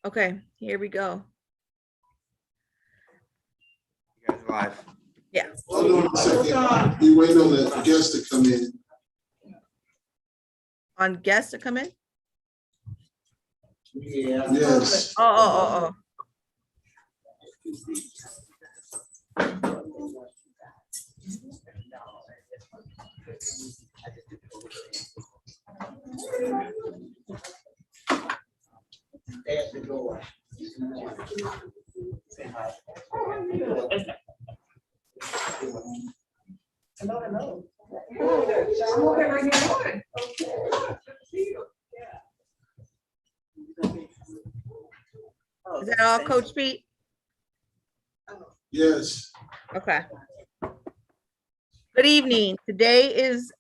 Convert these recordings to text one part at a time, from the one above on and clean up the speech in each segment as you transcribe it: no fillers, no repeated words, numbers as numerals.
Okay, here we go. You guys live. Yeah. Hold on a second. We wait on the guests to come in. On guests to come in? Yes. Oh. At the door. Hello. Is that all, Coach Pete? Yes. Okay. Good evening. Today is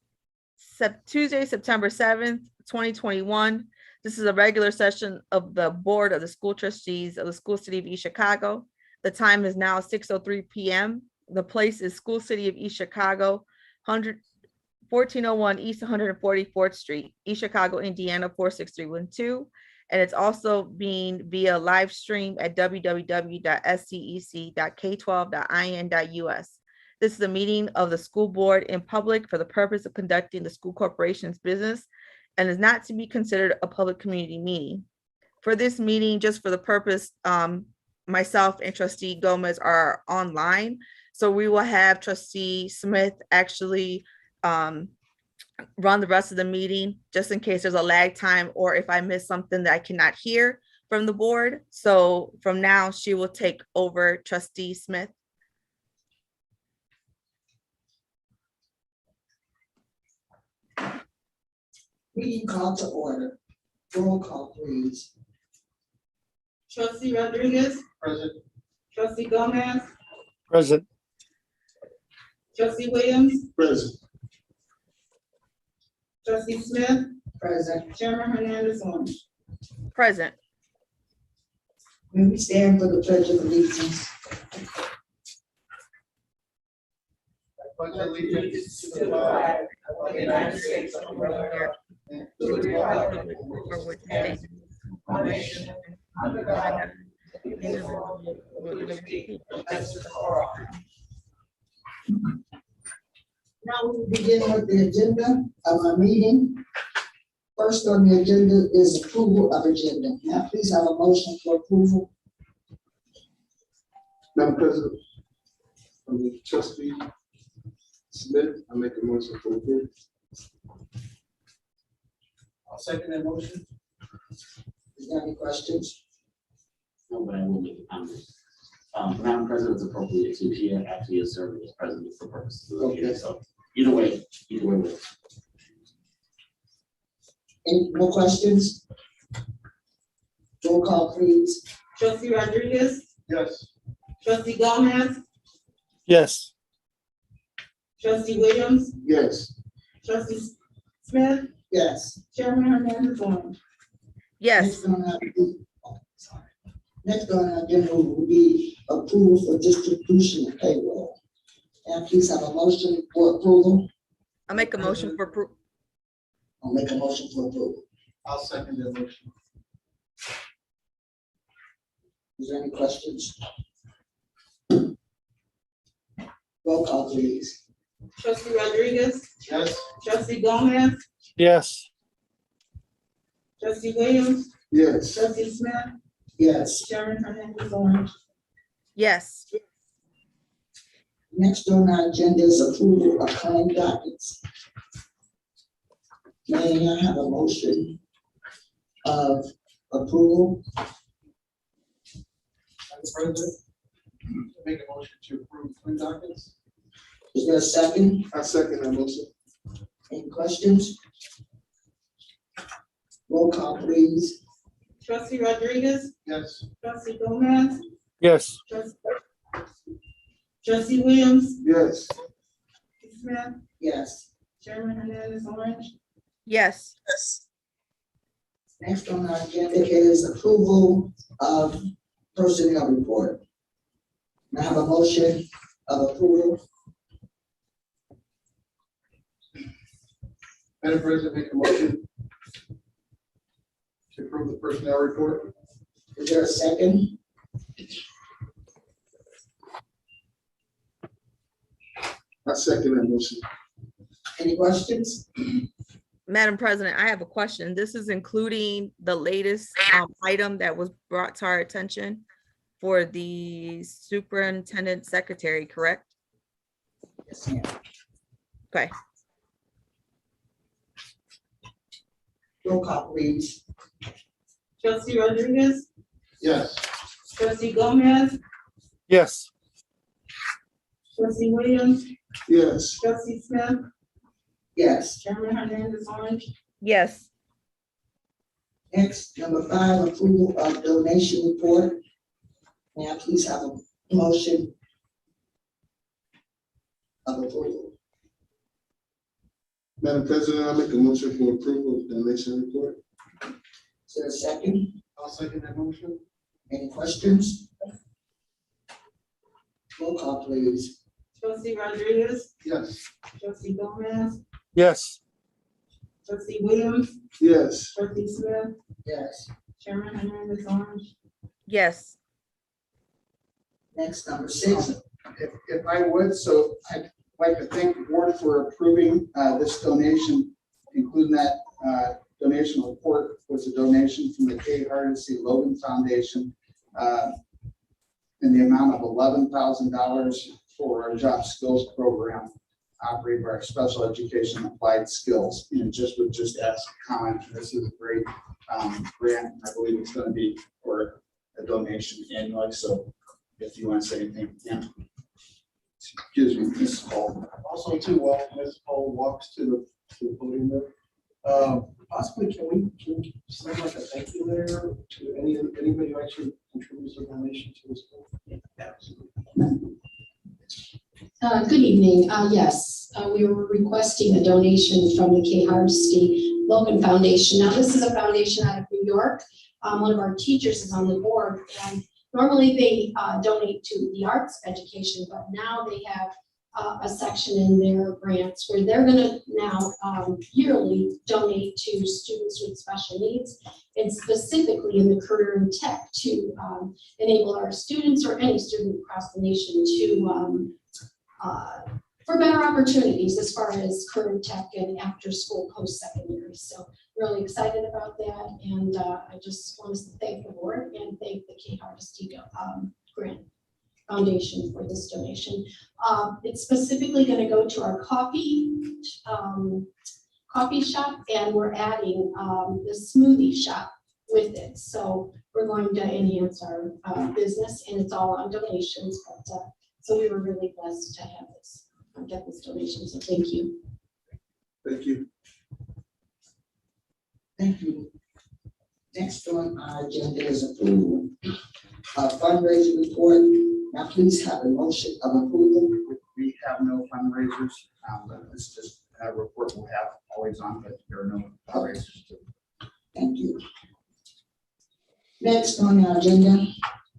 Tuesday, September 7th, 2021. This is a regular session of the Board of the School Trustees of the School City of East Chicago. The time is now 6:03 p.m. The place is School City of East Chicago, 1401 East 144th Street, East Chicago, Indiana, 46312. And it's also being via live stream at www.scec.k12.in.us. This is a meeting of the school board in public for the purpose of conducting the school corporation's business and is not to be considered a public community meeting. For this meeting, just for the purpose, myself and Trustee Gomez are online. So we will have Trustee Smith actually run the rest of the meeting just in case there's a lag time or if I miss something that I cannot hear from the board. So from now, she will take over. Trustee Smith. Meeting call to order. Roll call, please. Trustee Rodriguez, Present. trustee Gomez, Present. trustee Williams, Present. trustee Smith, Present. chairman Hernandez on. Present. May we stand for the pledge of allegiance? Pledge allegiance to the flag of the United States of America, And to the republic for which it stands, one nation, under God, indivisible, with liberty and justice for all. Now we will begin with the agenda of our meeting. First on the agenda is approval of agenda. Now please have a motion for approval. Madam President, Trustee Smith, I make a motion for approval. I'll second that motion. Is there any questions? No, but I will make a comment. Madam President, it's appropriate to here after you're serving as president for purposes of the meeting. Okay. So either way. Any more questions? Roll call, please. Trustee Rodriguez, Yes. trustee Gomez, Yes. trustee Williams, Yes. trustee Smith, Yes. chairman Hernandez on. yes, Next on our agenda will be approval for distribution of payroll. And please have a motion for approval. I'll make a motion for approval. I'll make a motion for approval. I'll second that motion. Is there any questions? Roll call, please. Trustee Rodriguez, Yes. trustee Gomez, Yes. trustee Williams, Yes. trustee Smith, Yes. chairman Hernandez on. Yes, Next on our agenda is approval of claim dockets. May I have a motion of approval? Madam President, make a motion to approve twin dockets. Is there a second? I second that motion. Any questions? Roll call, please. Trustee Rodriguez, Yes. trustee Gomez, Yes. trustee Williams, Yes. trustee Smith, Yes. chairman Hernandez on. yes, Next on our agenda is approval of personnel report. May I have a motion of approval? Madam President, make a motion to approve the personnel report. Is there a second? I second that motion. Any questions? Madam President, I have a question. This is including the latest item that was brought to our attention for the superintendent secretary, correct? Yes, ma'am. Okay, Roll call, please. Trustee Rodriguez, Yes. trustee Gomez, yes, trustee Williams, Yes. trustee Smith, Yes. chairman Hernandez on. yes, Next, number 5, approval of donation report. May I please have a motion of approval? Madam President, I make a motion for approval of the donation report. Is there a second? I'll second that motion. Any questions? Roll call, please. Trustee Rodriguez, Yes. trustee Gomez, yes, trustee Williams, Yes. trustee Smith, Yes. chairman Hernandez on. yes, Next, number 6. If I would, so I'd like to thank the board for approving this donation, including that donation report was a donation from the K. Hardesty Logan Foundation in the amount of $11,000 for our job skills program operated by our special education applied skills. And would just ask comment, this is a great grant. I believe it's going to be for a donation annually. So if you want to say anything, yeah. Excuse me, Mrs. Paul. Also too, while Ms. Paul walks to the podium there, possibly can we send like a thank you there to anybody who actually contributes a donation to the school? Absolutely. Good evening. Yes, we were requesting a donation from the K. Hardesty Logan Foundation. Now, this is a foundation out of New York. One of our teachers is on the board, and normally they donate to the arts education, but now they have a section in their grants where they're going to now yearly donate to students with special needs, and specifically in the career and tech to enable our students or any student across the nation to for better opportunities as far as career tech and after school post-secondary. So really excited about that, and I just want to thank the board and thank the K. Hardesty Grant Foundation for this donation. It's specifically going to go to our coffee shop, and we're adding the smoothie shop with it. So we're going to enhance our business, and it's all on donations. But so we were really blessed to have this, get this donation. So thank you. Thank you. Thank you. Next on our agenda is approval of fundraising report. Now, please have a motion of approval. We have no fundraisers, but it's just a report we'll have always on, but there are no fundraisers. Thank you. Next on our agenda,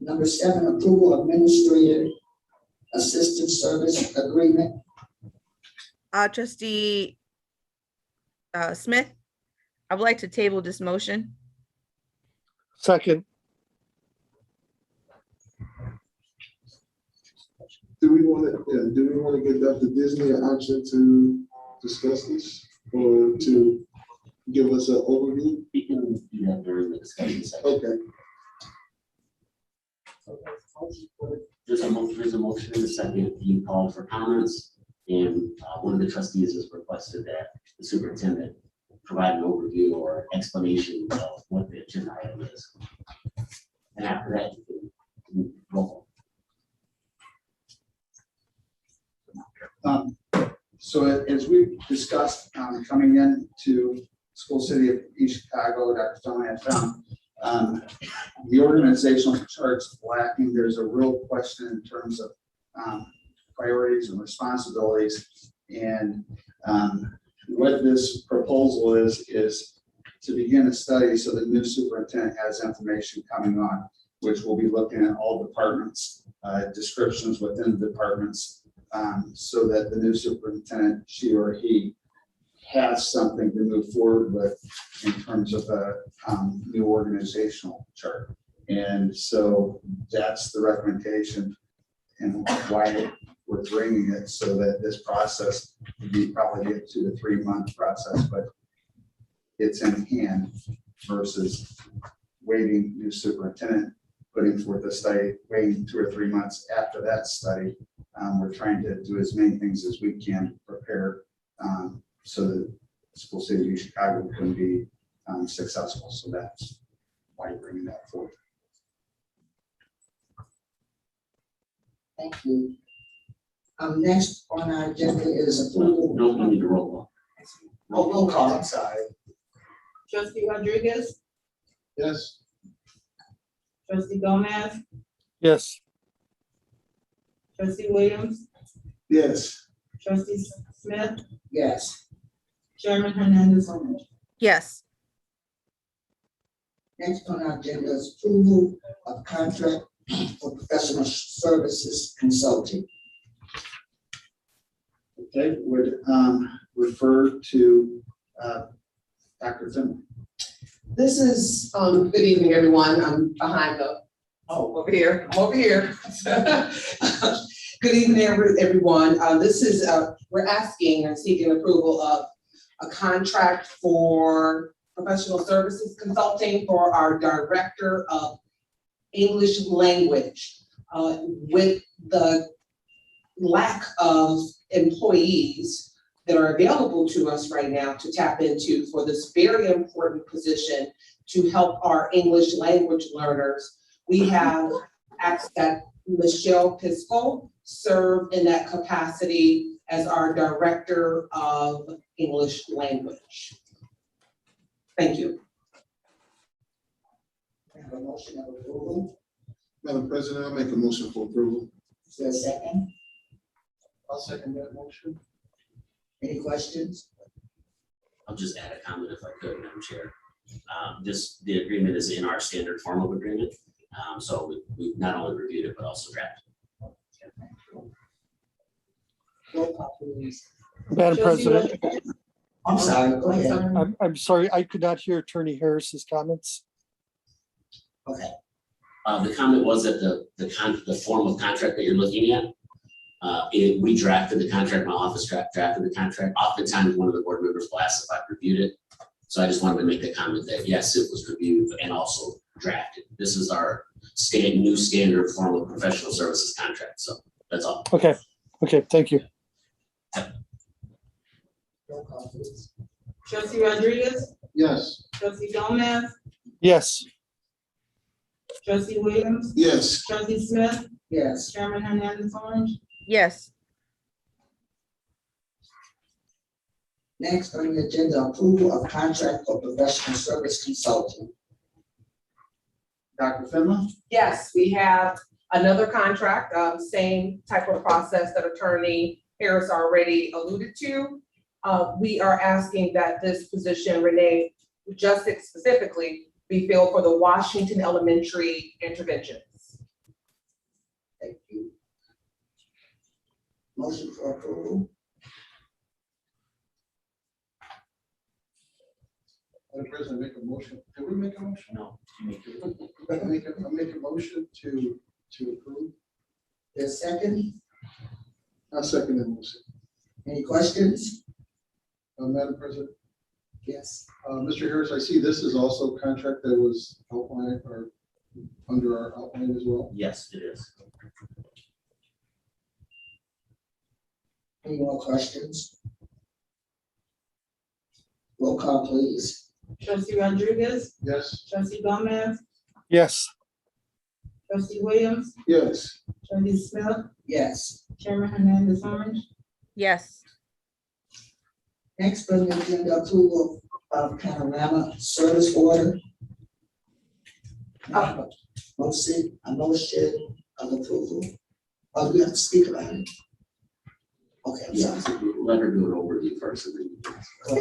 number 7, approval of administrative assistant service agreement. trustee Smith, I would like to table this motion. second, Do we want to give Dr. Disney an option to discuss this or to give us an overview? We can do that during the discussion section. Okay. There's a motion in a second being called for comments, and one of the trustees has requested that the superintendent provide an overview or explanation of what the agenda item is. And after that, you can roll. So as we discussed, coming into School City of East Chicago, Dr. Stone had found the organizational chart's lacking. There's a real question in terms of priorities and responsibilities. And what this proposal is to begin a study so the new superintendent has information coming on, which will be looking at all departments, descriptions within the departments, so that the new superintendent, she or he, has something to move forward with in terms of a new organizational chart. And so that's the recommendation and why we're bringing it, so that this process would be probably a 2 to 3 month process, but it's in hand versus waiting new superintendent, putting forth a study, waiting 2 or 3 months after that study. We're trying to do as many things as we can to prepare so that School City of Chicago can be successful. So that's why you're bringing that forward. Thank you. Next on our agenda is approval. No, we need to roll call. Oh, roll call. Outside. Trustee Rodriguez, Yes. trustee Gomez, yes, trustee Williams, Yes. trustee Smith, Yes. Chairman Hernandez on. yes, Next on our agenda is approval of contract for professional services consulting. Okay, would refer to Dr. Finley. This is, good evening, everyone. I'm behind over here, I'm over here. Good evening, everyone. This is, we're asking and seeking approval of a contract for professional services consulting for our Director of English Language. With the lack of employees that are available to us right now to tap into for this very important position to help our English language learners, we have asked that Michelle Pisco serve in that capacity as our Director of English Language. Thank you. I have a motion of approval. Madam President, I'll make a motion for approval. Is there a second? I'll second that motion. Any questions? I'll just add a comment if I could, Madam Chair. The agreement is in our standard form of agreement. So we've not only reviewed it, but also drafted. Roll call, please. Madam President, I'm sorry, go ahead. I'm sorry, I could not hear Attorney Harris's comments. Okay, The comment was that the form of contract that you're looking at, we drafted the contract, my office drafted the contract. Oftentimes, one of the board members will ask if I've reviewed it. So I just wanted to make the comment that yes, it was reviewed and also drafted. This is our new standard form of professional services contract. So that's all. Okay, thank you. roll call, please. Trustee Rodriguez, Yes. trustee Gomez, Yes, trustee Williams, Yes. trustee Smith, Yes. Chairman Hernandez on. yes, Next on the agenda, approval of contract for professional service consulting. Dr. Finley? Yes, we have another contract, same type of process that Attorney Harris already alluded to. We are asking that this position, Renee, just specifically, be filled for the Washington Elementary interventions. Thank you. Motion for approval. Madam President, make a motion. Did we make a motion? No, you make it. I'll make a motion to approve. There's second. I'll second the motion. Any questions? Madam President, Yes. Mr. Harris, I see this is also a contract that was outlined or under our outline as well. Yes, it is. Any more questions? Roll call, please. Trustee Rodriguez, Yes. trustee Gomez, yes, trustee Williams, Yes. trustee Smith, Yes. Chairman Hernandez on. yes, Next on the agenda, approval of Panorama service order. Motion of approval. Oh, we have to speak about it. Okay, I'm Yeah, sorry. so let her do an overview first and then you can ask. Go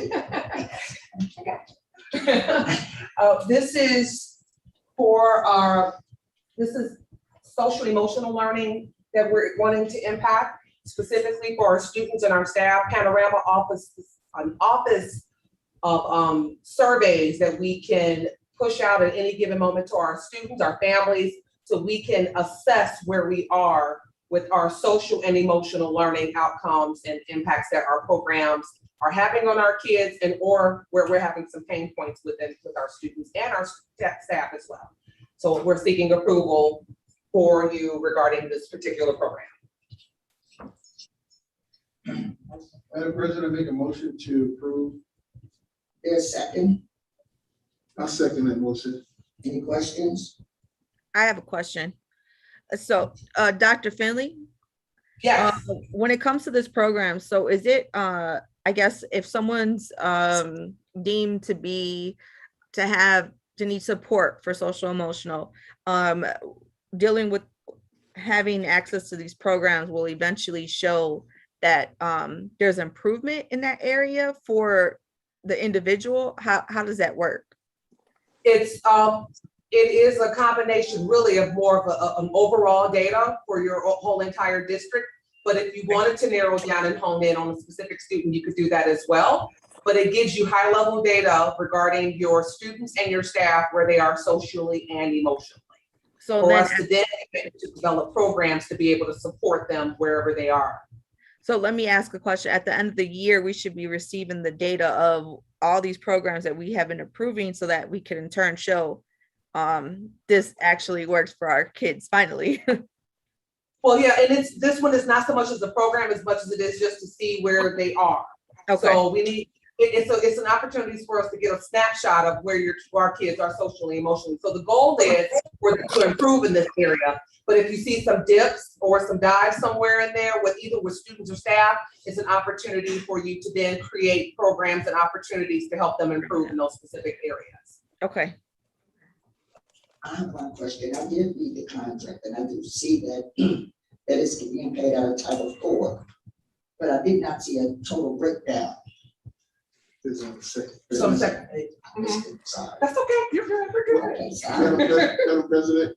ahead. This is for this is social emotional learning that we're wanting to impact specifically for our students and our staff. Panorama offers an office of surveys that we can push out at any given moment to our students, our families, so we can assess where we are with our social and emotional learning outcomes and impacts that our programs are having on our kids, and or where we're having some pain points with our students and our staff as well. So we're seeking approval for you regarding this particular program. Madam President, make a motion to approve. There's a second. I second that motion. Any questions? I have a question. So, Dr. Finley, Yes. when it comes to this program, so is it, I guess if someone's deemed to need support for social emotional, dealing with having access to these programs will eventually show that there's improvement in that area for the individual? How does that work? It is a combination really of more of an overall data for your whole entire district. But if you wanted to narrow down and hone in on a specific student, you could do that as well. But it gives you high level data regarding your students and your staff, where they are socially and emotionally. So for then, us to then develop programs to be able to support them wherever they are. so let me ask a question. At the end of the year, we should be receiving the data of all these programs that we have been approving, so that we can in turn show this actually works for our kids finally. Well, yeah, and this one is not so much as a program as much as it is just to see where they are. Okay. So we need, it's an opportunity for us to get a snapshot of where our kids are socially, emotionally. So the goal is for them to improve in this area. But if you see some dips or some dives somewhere in there with either with students or staff, it's an opportunity for you to then create programs and opportunities to help them improve in those specific areas. Okay. I have one question. I did read the contract and I do see that that is being paid out of Title IV, but I did not see a total breakdown. It's on the second. So I'm second. Sorry. That's okay. You're good. Okay, sorry. Madam President,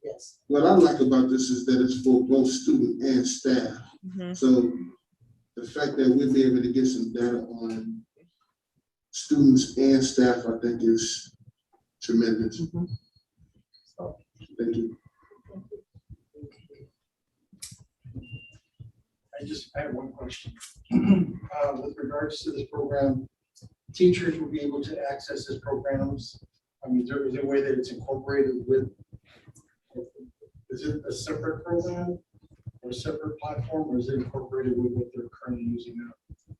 Yes. what I like about this is that it's for both student and staff. Mhm. So the fact that we'll be able to get some data on students and staff, I think is tremendous. Thank you. I have one question. With regards to this program, teachers will be able to access this programs. I mean, is there a way that it's incorporated with, is it a separate program or a separate platform, or is it incorporated with what they're currently using now?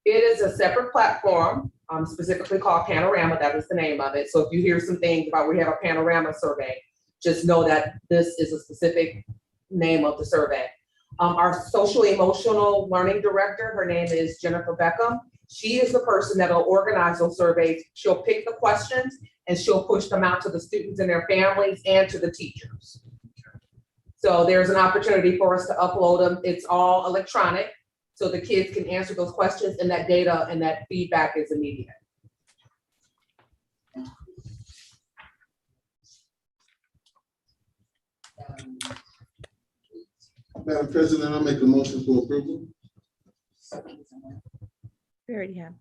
It is a separate platform, specifically called Panorama. That is the name of it. So if you hear some things about we have a Panorama survey, just know that this is a specific name of the survey. Our social emotional learning director, her name is Jennifer Beckham. She is the person that will organize those surveys. She'll pick the questions and she'll push them out to the students and their families and to the teachers. So there's an opportunity for us to upload them. It's all electronic, so the kids can answer those questions, and that data and that feedback is immediate. Madam President, I'll make a motion for approval. We already have.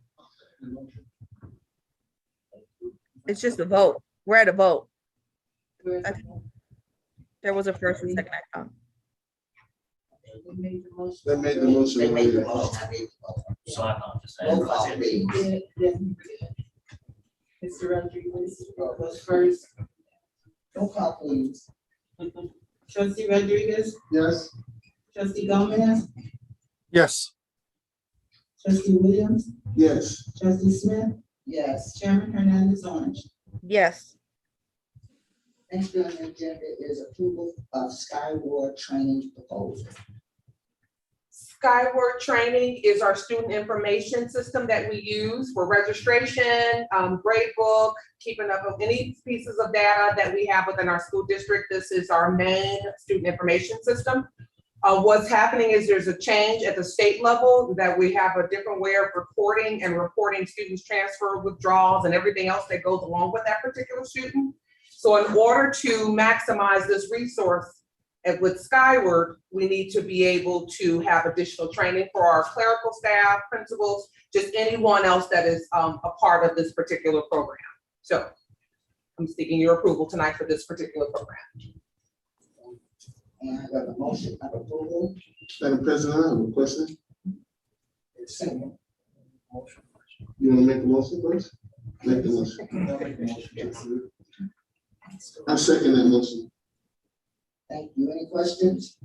It's just a vote. We're at a vote. There was a first and second. I found. That made the motion. They made the motion. I made the motion. So I apologize. Roll call, please. Mr. Rodriguez goes first. Roll call, please. Trustee Rodriguez, Yes. trustee Gomez, Yes. trustee Williams, Yes. trustee Smith, Yes. chairman Hernandez Orange. Yes. Next on the agenda is approval of Skyward training proposal. Skyward Training is our student information system that we use for registration, gradebook, keeping up with any pieces of data that we have within our school district. This is our main student information system. What's happening is there's a change at the state level that we have a different way of recording and reporting students' transfer withdrawals and everything else that goes along with that particular student. So in order to maximize this resource with Skyward, we need to be able to have additional training for our clerical staff, principals, just anyone else that is a part of this particular program. So I'm seeking your approval tonight for this particular program. And I have a motion of approval. Madam President, I have a question. Second. You want to make a motion first? Make the motion. I second that motion. Thank you. Any questions?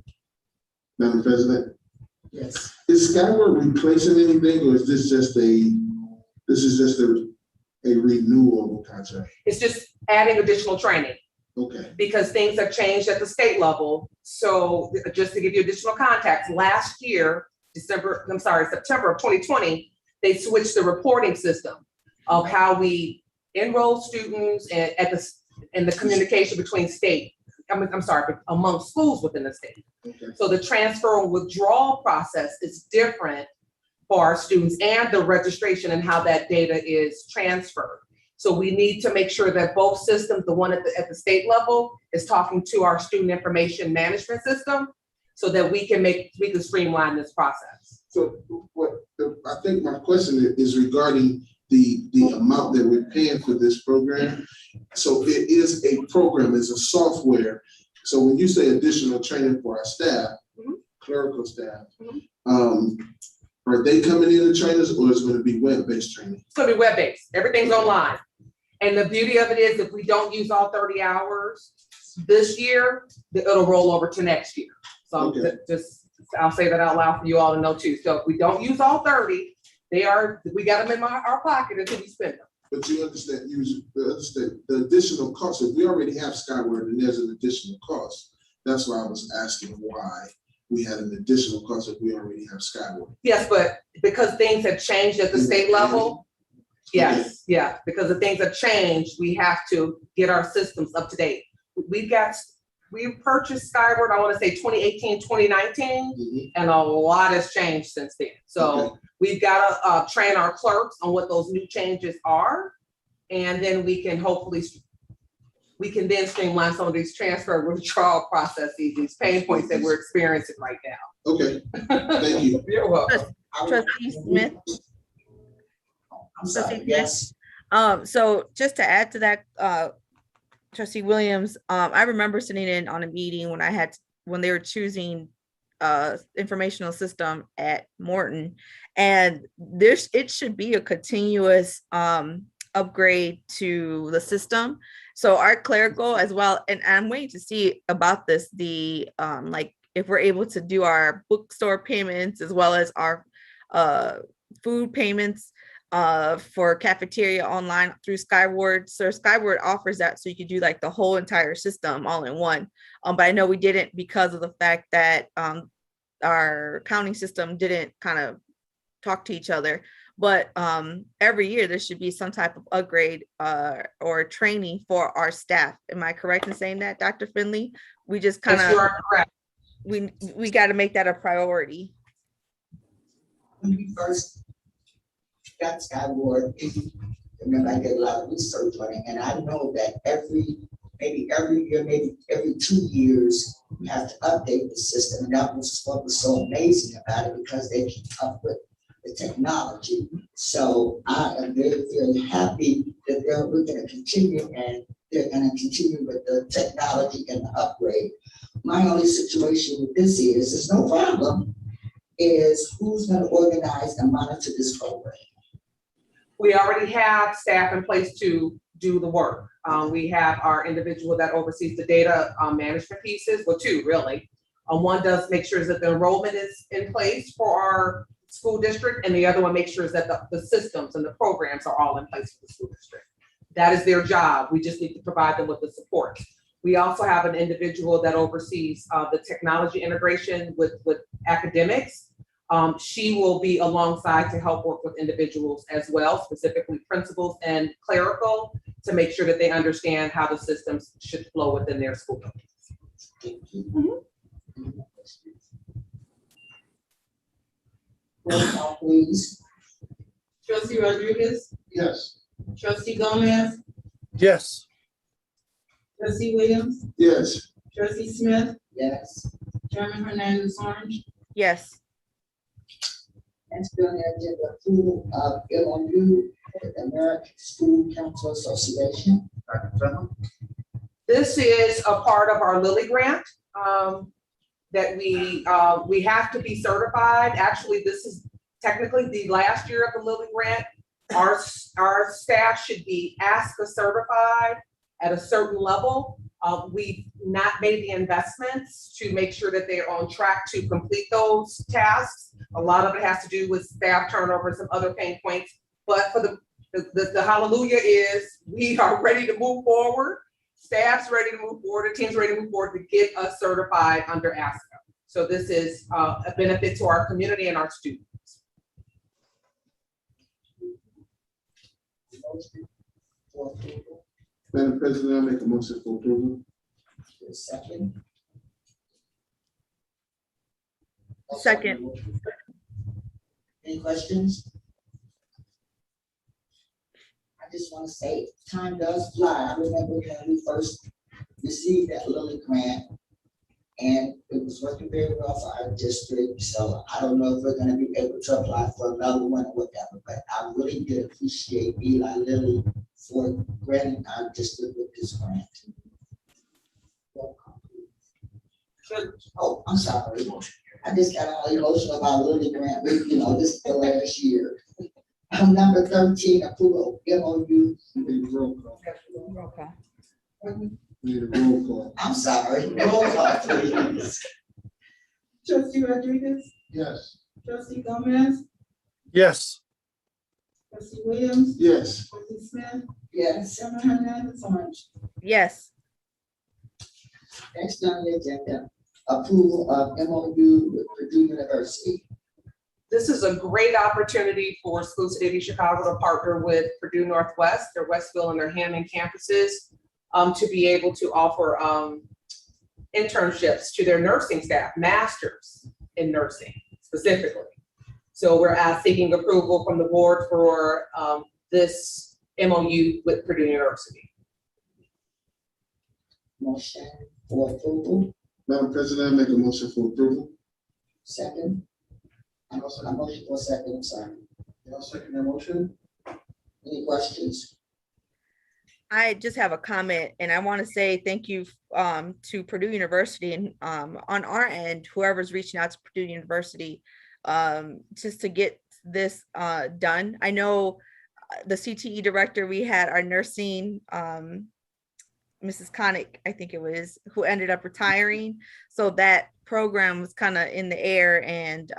Madam President, Yes. is Skyward replacing anything, or is this just a renewal of a contract? It's just adding additional training Okay, because things have changed at the state level. So just to give you additional context, last year, September of 2020, they switched the reporting system of how we enroll students and the communication between among schools within the state. okay. So the transfer and withdrawal process is different for our students and the registration and how that data is transferred. So we need to make sure that both systems, the one at the state level is talking to our student information management system so that we can streamline this process. So I think my question is regarding the amount that we're paying for this program. So it is a program, it's a software. So when you say additional training for our staff, clerical staff, are they coming in to train us, or is it going to be web-based training? It's gonna be web-based, everything's online. And the beauty of it is if we don't use all 30 hours this year, it'll roll over to next year. So Okay. I'll say that out loud for you all to know too. So if we don't use all 30, we got them in our pocket until we spend them. But you understand the additional cost. If we already have Skyward and there's an additional cost, that's why I was asking why we had an additional cost if we already have Skyward. Yes, but because things have changed at the state level, yes, yeah, because the things have changed, we have to get our systems up to date. We purchased Skyward, I want to say 2018, 2019, and a lot has changed since then. So we've got to train our clerks on what those new changes are, and then we can then streamline some of these transfer withdrawal processes, these pain points that we're experiencing right now. Okay, thank you. You're welcome. Trustee Smith. I'm sorry, Trustee Smith? yes. So just to add to that, Trustee Williams, I remember sitting in on a meeting when they were choosing informational system at Morton, and it should be a continuous upgrade to the system. So our clerical as well, and I'm waiting to see about this, like if we're able to do our bookstore payments as well as our food payments for cafeteria online through Skyward. So Skyward offers that, so you could do like the whole entire system all in one. But I know we didn't because of the fact that our accounting system didn't kind of talk to each other. But every year there should be some type of upgrade or training for our staff. Am I correct in saying that, Dr. Finley? We just kind Yes, you of are correct. we got to make that a priority. When we first got Skyward, remember I did a lot of research on it, and I know that every year, maybe every 2 years, we have to update the system. And that was what was so amazing about it, because they keep up with the technology. So I am very, very happy that we're going to continue, and they're going to continue with the technology and the upgrade. My only situation with this is, there's no problem, is who's going to organize and monitor this program? We already have staff in place to do the work. We have our individual that oversees the data management pieces, well, two really. One does make sure that the enrollment is in place for our school district, and the other one makes sure that the systems and the programs are all in place for the school district. That is their job. We just need to provide them with the support. We also have an individual that oversees the technology integration with academics. She will be alongside to help work with individuals as well, specifically principals and clerical, to make sure that they understand how the systems should flow within their school buildings. Roll call, please. Trustee Rodriguez, Yes. trustee Gomez, Yes. trustee Williams, Yes. trustee Smith, Yes. Chairman Hernandez Orange. Yes. And still on the agenda, approval of MOU with the American School Council Association. Dr. Fennel? This is a part of our Lilly grant that we have to be certified. Actually, this is technically the last year of the Lilly grant. Our staff should be ASCA certified at a certain level. We've not made the investments to make sure that they're on track to complete those tasks. A lot of it has to do with staff turnover and some other pain points. But for the hallelujah is we are ready to move forward. Staff's ready to move forward. The team's ready to move forward to get us certified under ASCA. So this is a benefit to our community and our students. Motion for approval. Madam President, I make a motion for approval. Second. Second. Any questions? I just want to say, time does fly. I remember when we first received that Lilly grant, and it was working very well for our district. So I don't know if we're going to be able to apply for another one or whatever, but I really did appreciate Eli Lilly for granting our district with this grant. Oh, I'm sorry. I just got all emotional about Lilly grant, but this is the last year. Number 13, approval MOU. Need a roll call. Roll call. Need a roll call. I'm sorry. Roll call, please. Trustee Rodriguez, Yes. trustee Gomez, Yes. trustee Williams, Yes. trustee Smith, Yes. Chairman Hernandez on. Yes. Next on the agenda, approval of MOU with Purdue University. This is a great opportunity for School City of Chicago to partner with Purdue Northwest, their Westville and their Hammond campuses, to be able to offer internships to their nursing staff, masters in nursing specifically. So we're seeking approval from the board for this MOU with Purdue University. Motion for approval. Madam President, I make a motion for approval. Second. A motion for second, I'm sorry. I'll second that motion. Any questions? I just have a comment, and I want to say thank you to Purdue University and on our end, whoever's reaching out to Purdue University just to get this done. I know the CTE director, we had our nursing, Mrs. Connick, I think it was, who ended up retiring. So that program was kind of in the air, and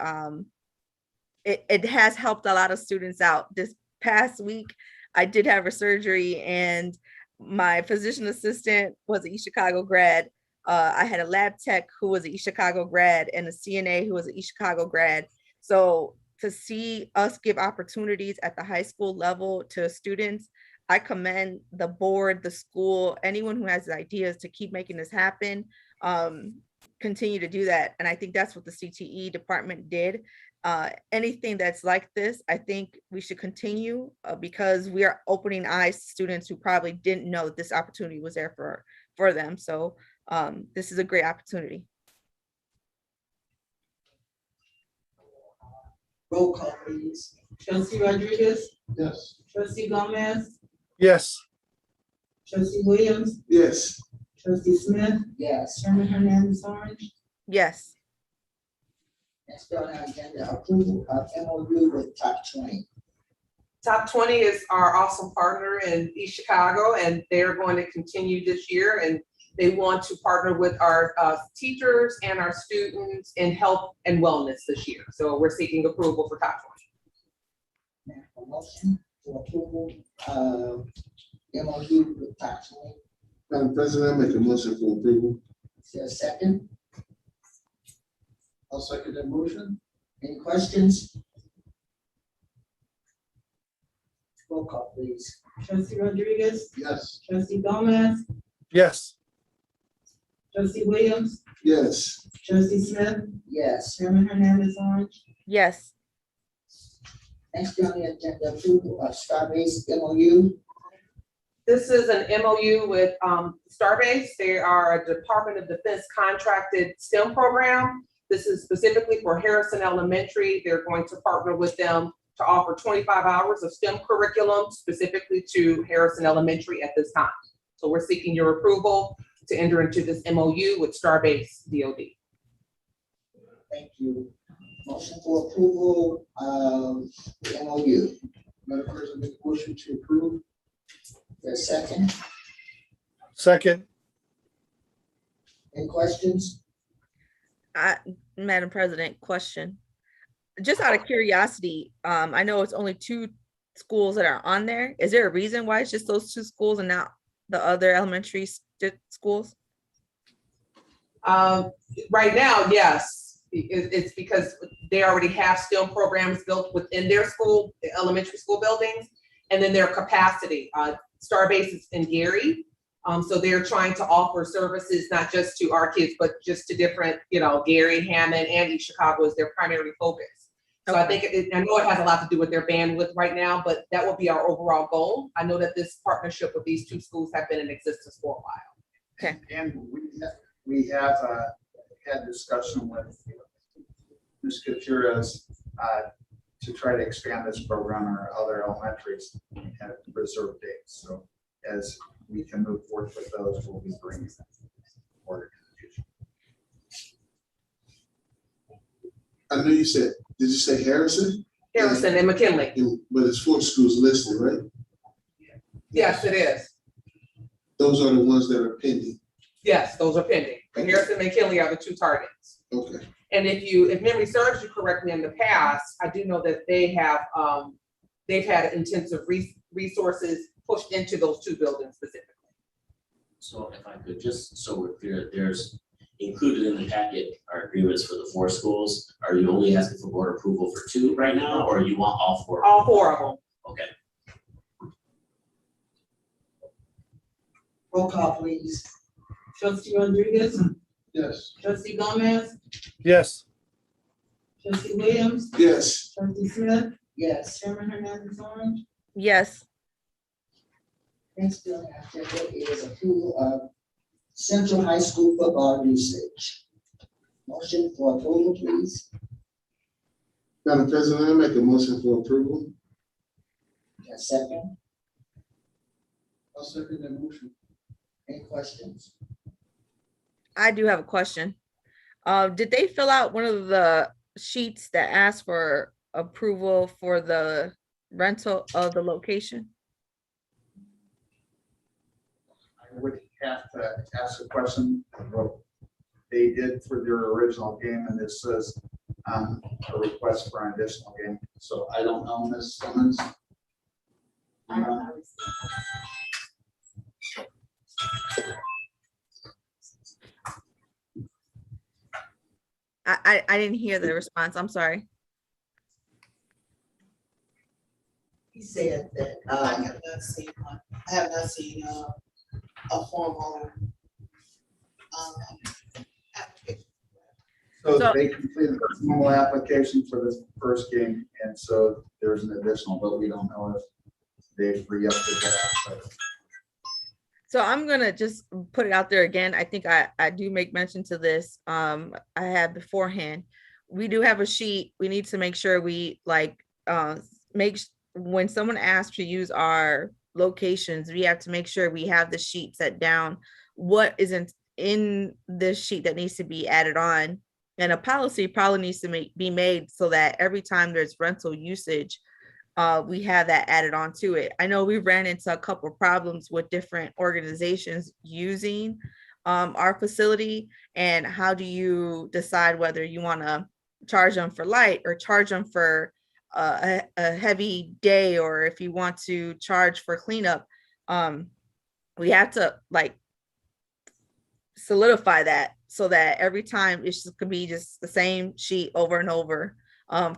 it has helped a lot of students out. This past week, I did have a surgery, and my physician assistant was an East Chicago grad. I had a lab tech who was an East Chicago grad and a CNA who was an East Chicago grad. So to see us give opportunities at the high school level to students, I commend the board, the school, anyone who has ideas to keep making this happen, continue to do that. And I think that's what the CTE department did. Anything that's like this, I think we should continue because we are opening eyes to students who probably didn't know that this opportunity was there for them. So this is a great opportunity. Roll call, please. Trustee Rodriguez, Yes. trustee Gomez, Yes. trustee Williams, Yes. trustee Smith, Yes. Chairman Hernandez on. Yes. Next on our agenda, approval of MOU with Top 20. Top 20 is our awesome partner in East Chicago, and they're going to continue this year, and they want to partner with our teachers and our students in health and wellness this year. So we're seeking approval for Top 20. Now, a motion for approval of MOU with Top 20. Madam President, I make a motion for approval. Is there a second? I'll second that motion. Any questions? Roll call, please. Trustee Rodriguez, Yes. trustee Gomez, Yes. trustee Williams, Yes. trustee Smith, Yes. Chairman Hernandez on. Yes. Next on the agenda, approval of STARBASE MOU. This is an MOU with STARBASE. They are a Department of Defense contracted STEM program. This is specifically for Harrison Elementary. They're going to partner with them to offer 25 hours of STEM curriculum specifically to Harrison Elementary at this time. So we're seeking your approval to enter into this MOU with STARBASE DOD. Thank you. Motion for approval of the MOU. Madam President, make a motion to approve. There's a second. Second. Any questions? Madam President, question. Just out of curiosity, I know it's only 2 schools that are on there. Is there a reason why it's just those 2 schools and not the other elementary schools? Right now, yes, it's because they already have STEM programs built within their school, the elementary school buildings, and then their capacity. STARBASE is in Gary, so they're trying to offer services not just to our kids, but just to different, Gary, Hammond, and East Chicago is their primary focus. So I think, I know it has a lot to do with their bandwidth right now, but that will be our overall goal. I know that this partnership with these 2 schools have been in existence for a while. Okay. And we have had discussion with Ms. Gutierrez to try to expand this program or other elementaries at reserved dates. So as we can move forward with those, we'll be bringing them forward in the future. I know you said, did you say Harrison? Harrison and McKinley. But it's 4 schools listed, right? Yes, it is. Those are the ones that are pending. Yes, those are pending. Harrison and McKinley are the 2 targets. Okay. And if memory serves you correctly in the past, I do know that they have, they've had intensive resources pushed into those 2 buildings specifically. So if I could, just so we're clear, there's included in the packet are agreements for the 4 schools. Are you only asking for board approval for 2 right now, or you want all 4? All 4 of them. Okay. Roll call, please. Trustee Rodriguez, Yes. trustee Gomez, Yes. trustee Williams, Yes. trustee Smith, Yes. Chairman Hernandez on. Yes. Next bill after it is approval of Central High School football usage. Motion for approval, please. Madam President, I make a motion for approval. A second. I'll second that motion. Any questions? I do have a question. Did they fill out one of the sheets that asked for approval for the rental of the location? I would have to ask a question of what they did for their original game, and this says a request for an additional game. So I don't know, Ms. Simmons. I didn't hear the response. I'm sorry. He said that, I have not seen one. I have not seen a formal application. So So- they completed the normal application for this first game, and so there's an additional, but we don't know if they've re-upped that. So I'm gonna just put it out there again. I think I do make mention to this. I had beforehand. We do have a sheet. We need to make sure we when someone asks to use our locations, we have to make sure we have the sheet set down. What isn't in this sheet that needs to be added on, and a policy probably needs to be made so that every time there's rental usage, we have that added on to it. I know we ran into a couple of problems with different organizations using our facility, and how do you decide whether you want to charge them for light or charge them for a heavy day, or if you want to charge for cleanup. We have to solidify that so that every time it could be just the same sheet over and over.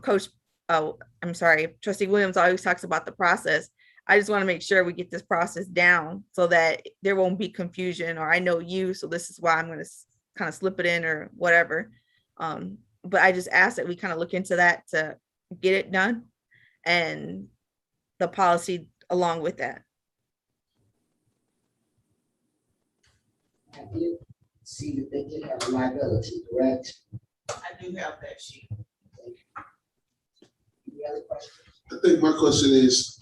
Trustee Williams always talks about the process. I just want to make sure we get this process down so that there won't be confusion, or I know you, so this is why I'm going to kind of slip it in or whatever. But I just ask that we kind of look into that to get it done, and the policy along with that. I did see that they did have a liability, correct? I do have that sheet. Any other questions? I think my question is,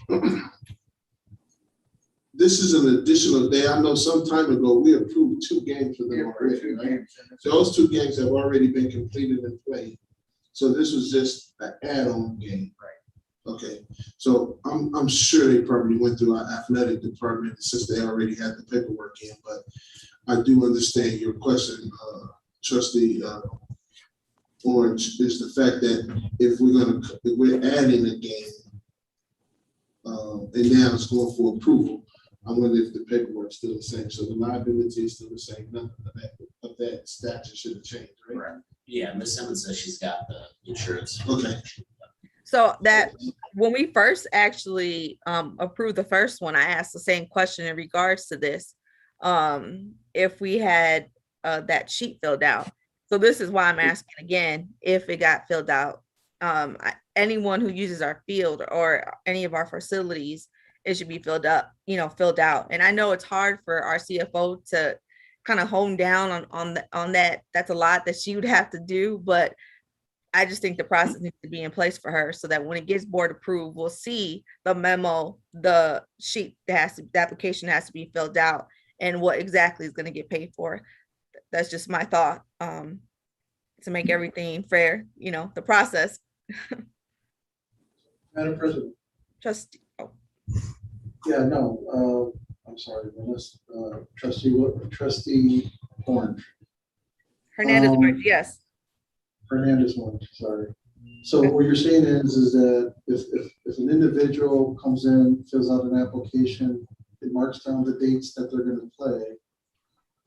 this is an additional day. I know some time ago, we approved 2 games for them already, right? Those 2 games have already been completed and played. So this was just an add-on game. Right. Okay, so I'm sure they probably went through our athletic department since they already had the paperwork in, but I do understand your question, Trustee Orange, is the fact that if we're adding a game, and now it's going for approval, I wonder if the paperwork's still the same. So the liability is still the same. Nothing of that statute should have changed, right? Right. Yeah, Ms. Simmons says she's got the insurance. Okay. So that when we first actually approved the first one, I asked the same question in regards to this. If we had that sheet filled out. So this is why I'm asking again, if it got filled out. Anyone who uses our field or any of our facilities, it should be filled out. And I know it's hard for our CFO to kind of hone down on that. That's a lot that she would have to do, but I just think the process needs to be in place for her so that when it gets board approved, we'll see the memo, the sheet the application has to be filled out and what exactly is going to get paid for. That's just my thought, to make everything fair, the process. Madam President. Trustee I'm sorry, Trustee Orange. Hernandez, yes. Hernandez Orange, sorry. So what you're saying is that if an individual comes in, fills out an application, it marks down the dates that they're gonna play,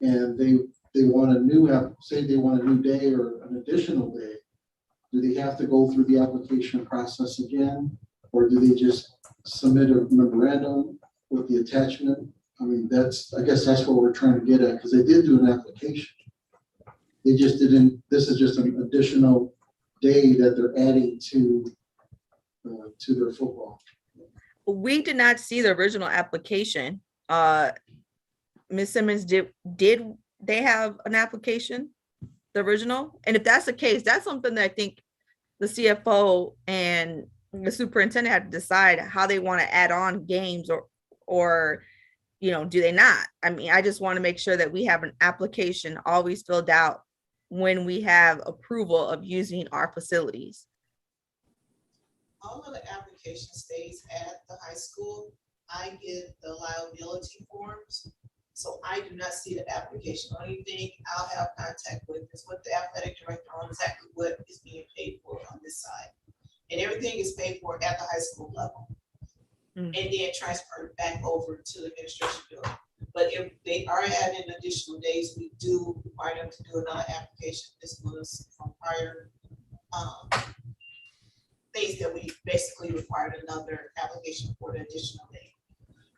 and they want a new say they want a new day or an additional day, do they have to go through the application process again? Or do they just submit a memorandum with the attachment? I mean, I guess that's what we're trying to get at, because they did do an application. They just didn't, this is just an additional day that they're adding to their football. We did not see the original application. Ms. Simmons, did they have an application, the original? And if that's the case, that's something that I think the CFO and the superintendent have to decide how they want to add on games or do they not? I mean, I just want to make sure that we have an application always filled out when we have approval of using our facilities. All of the application stays at the high school. I get the liability forms, so I do not see the application. The only thing I'll have contact with is what the athletic director on exactly what is being paid for on this side. And everything is paid for at the high school level. And then transferred back over to the administration building. But if they are adding additional days, we do require them to do another application. This was from prior things that we basically required another application for the additional day.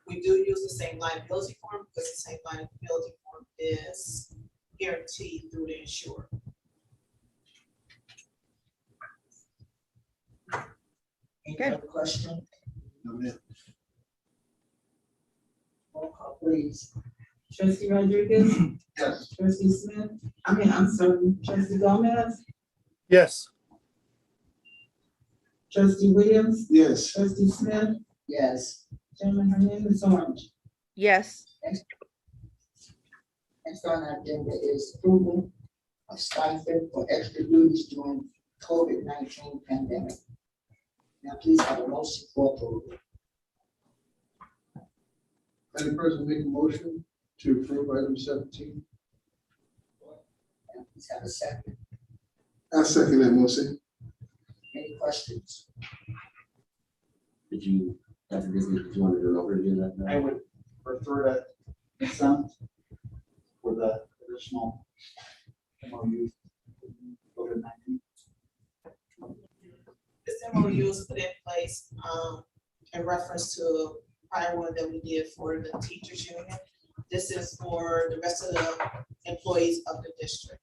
We do use the same liability form because the same liability form is guaranteed through the insurer. Any other question? No, ma'am. Roll call, please. Trustee Rodriguez, Yes. trustee Smith, I'm sorry, trustee Gomez, Yes. trustee Williams, Yes. trustee Smith, Yes. chairman Hernandez Orange. Yes. Next on our agenda is approval of stipend for extra duties during COVID-19 pandemic. Now, please have a motion for approval. Madam President, make a motion to approve item 17. Now, please have a second. I second that motion. Any questions? Did you, Dr. Disney, did you want to do an overview of that? I would refer to consent for the additional MOU COVID-19. This MOU was put in place in reference to a prior one that we did for the teachers union. This is for the rest of the employees of the district.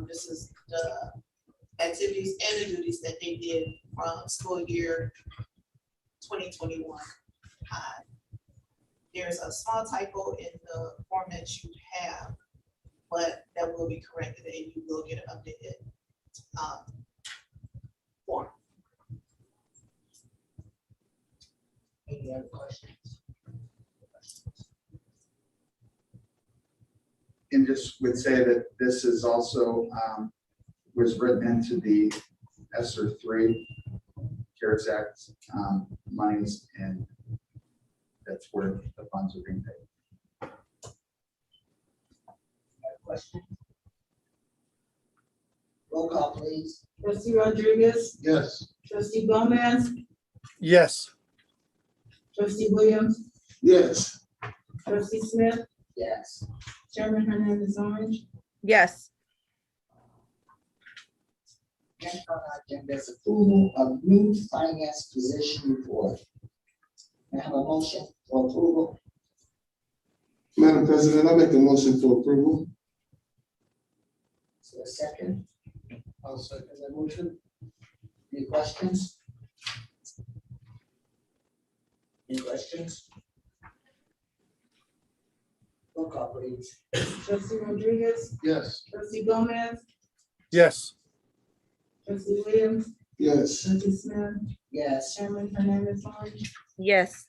This is the activities and the duties that they did from school year 2021. There's a small typo in the form that you have, but that will be corrected and you will get an updated form. Any other questions? And just would say that this is also, was written into the ESSER 3 CARES Act monies, and that's where the funds are being paid. Question? Roll call, please. Trustee Rodriguez, Yes. trustee Gomez, Yes. trustee Williams, Yes. trustee Smith, Yes. Chairman Hernandez on. Yes. Next on our agenda is approval of new finance position report. May I have a motion for approval? Madam President, I make a motion for approval. Is there a second? I'll second that motion. Any questions? Any questions? Roll call, please. Trustee Rodriguez, Yes. trustee Gomez, Yes. trustee Williams, Yes. trustee Smith, Yes. Chairman Hernandez on. Yes.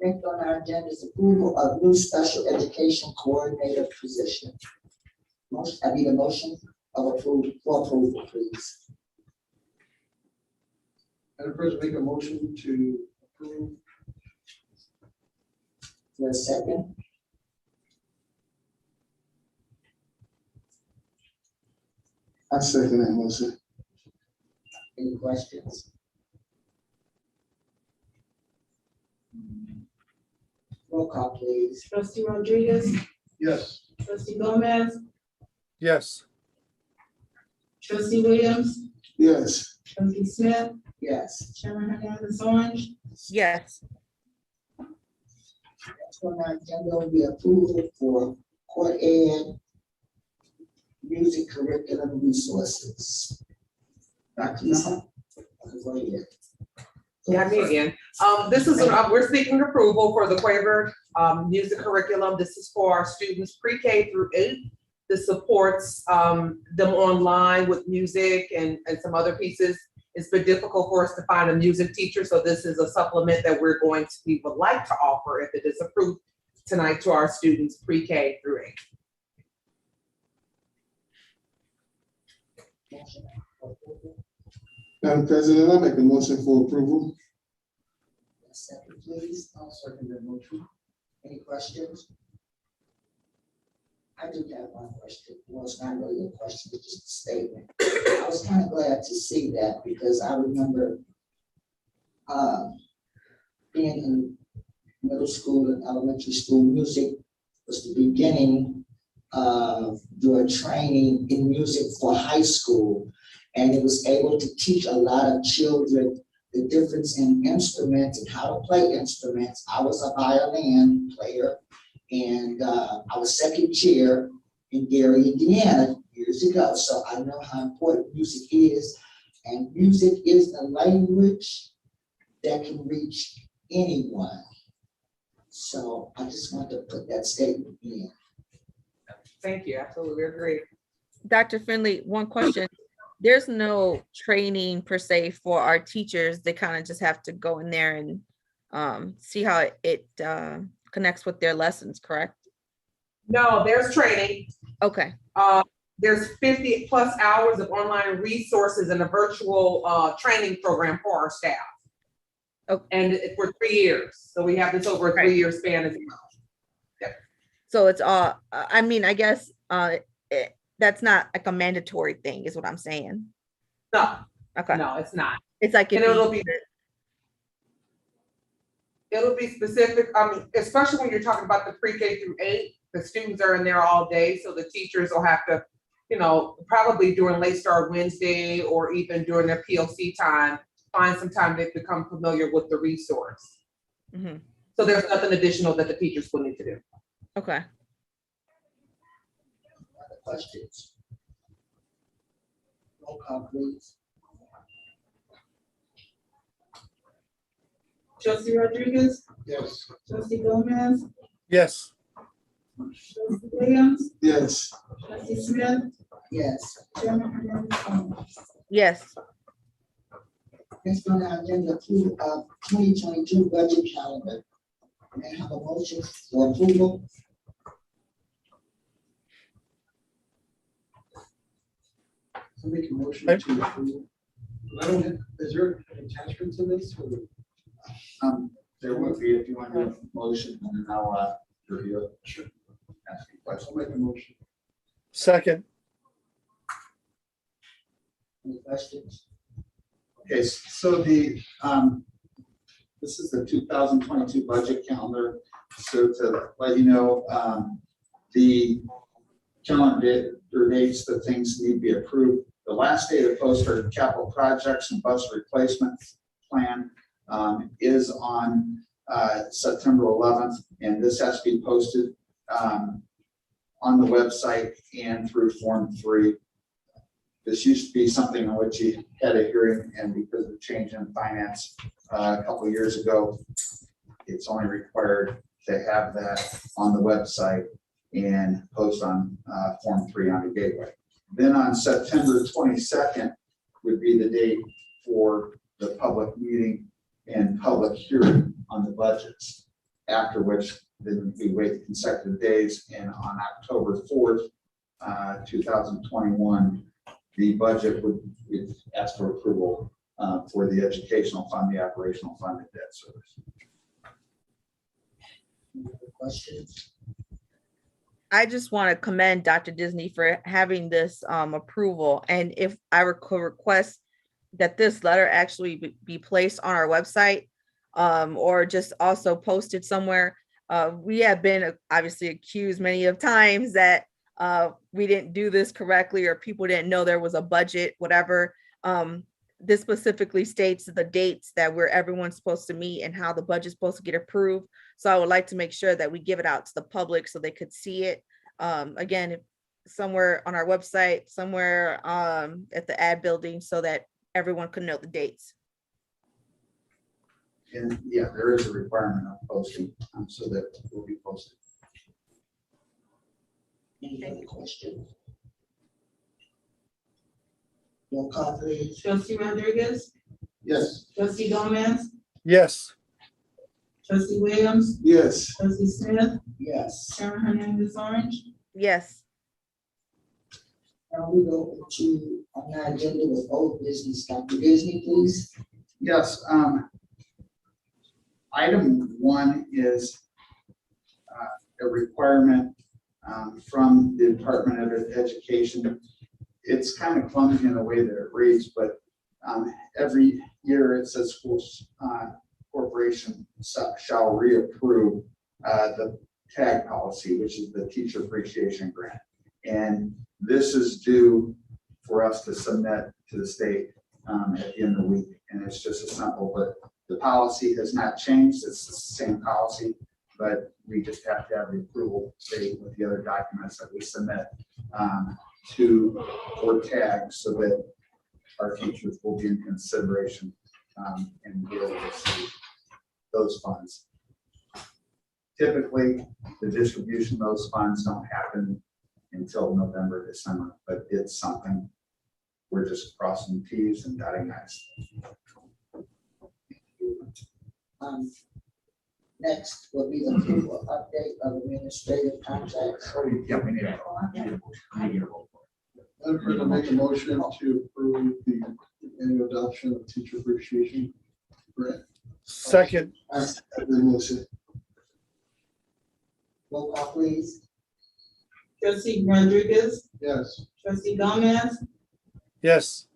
Next on our agenda is approval of new special education coordinator position. Motion, I need a motion of approval, for approval, please. Madam President, make a motion to approve. Is there a second? I second that motion. Any questions? Roll call, please. Trustee Rodriguez, Yes. trustee Gomez, Yes. trustee Williams, Yes. trustee Smith, Yes. Chairman Hernandez on. Yes. Next on our agenda will be approval for court ed music curriculum resources. Dr. Miller, go ahead. Yeah, me again. This is, we're seeking approval for the Quaver music curriculum. This is for our students pre-K through 8. This supports them online with music and some other pieces. It's been difficult for us to find a music teacher, so this is a supplement that we would like to offer if it is approved tonight to our students pre-K through 8. Madam President, I make a motion for approval. Second, please. I'll second that motion. Any questions? I do have one question. Well, it's not really a question, it's just a statement. I was kind of glad to see that because I remember being in middle school and elementary school, music was the beginning of your training in music for high school. And it was able to teach a lot of children the difference in instruments and how to play instruments. I was a violin player and I was second chair in Gary, Indiana years ago. So I know how important music is, and music is a language that can reach anyone. So I just want to put that statement in. Thank you, absolutely agree. Dr. Finley, one question. There's no training per se for our teachers. They kind of just have to go in there and see how it connects with their lessons, correct? No, there's training. Okay. There's 50 plus hours of online resources and a virtual training program for our staff. Okay. And for 3 years. So we have this over a 3-year span as well. So it's all, I mean, I guess that's not like a mandatory thing is what I'm saying. No, Okay. no, it's not. It's like, And it'll be specific, especially when you're talking about the pre-K through 8, the students are in there all day, so the teachers will have to, probably during late start Wednesday or even during their PLC time, find some time to become familiar with the resource. mm-hmm. So there's nothing additional that the teachers will need to do. Okay. Other questions? Roll call, please. Trustee Rodriguez, Yes. trustee Gomez, Yes. trustee Williams, Yes. trustee Smith, Yes. Chairman Hernandez on. Yes. Next on our agenda, approval of 2022 budget calendar. May I have a motion for approval? I'll make a motion to approve. I don't have, is there an attachment to this or? There would be, if you want to do a motion, and then I'll review it. Sure. Ask you I'll questions. make a motion. Second. Any questions? Okay, so this is the 2022 budget calendar. So to let you know, the calendar dates that things need to be approved. The last day to post our capital projects and bus replacement plan is on September 11th, and this has to be posted on the website and through Form 3. This used to be something in which you had a hearing, and because of the change in finance a couple of years ago, it's only required to have that on the website and post on Form 3 on the gateway. Then on September 22nd would be the date for the public meeting and public hearing on the budgets, after which then we wait consecutive days, and on October 4th, 2021, the budget would ask for approval for the educational fund, the operational fund, and debt service. Any other questions? I just want to commend Dr. Disney for having this approval. And if I could request that this letter actually be placed on our website or just also posted somewhere. We have been obviously accused many of times that we didn't do this correctly or people didn't know there was a budget, whatever. This specifically states the dates that everyone's supposed to meet and how the budget's supposed to get approved. So I would like to make sure that we give it out to the public so they could see it. Again, somewhere on our website, somewhere at the ad building so that everyone could know the dates. And yeah, there is a requirement of posting so that it will be posted. Any other questions? Roll call please. Trustee Rodriguez, Yes. trustee Gomez, Yes. trustee Williams, Yes. trustee Smith, Yes. Chairman Hernandez Orange. Yes. Now we go to on our agenda with old business. Dr. Disney, please. Yes. Item 1 is a requirement from the Department of Education. It's kind of clumsy in the way that it reads, but every year it says schools corporation shall reapprove the TAG policy, which is the teacher appreciation grant. And this is due for us to submit to the state at the end of the week. And it's just a simple, but the policy has not changed. It's the same policy, but we just have to have the approval date with the other documents that we submit for TAG so that our teachers will be in consideration and be able to see those funds. Typically, the distribution of those funds don't happen until November, December, but it's something we're just crossing T's and dotting I's. Next will be the approval update of administrative contracts. Yeah, we need a I'm going to make a motion to approve the annual adoption of teacher appreciation grant. Second. The motion. Roll call please. Trustee Rodriguez, Yes. trustee Gomez, Yes.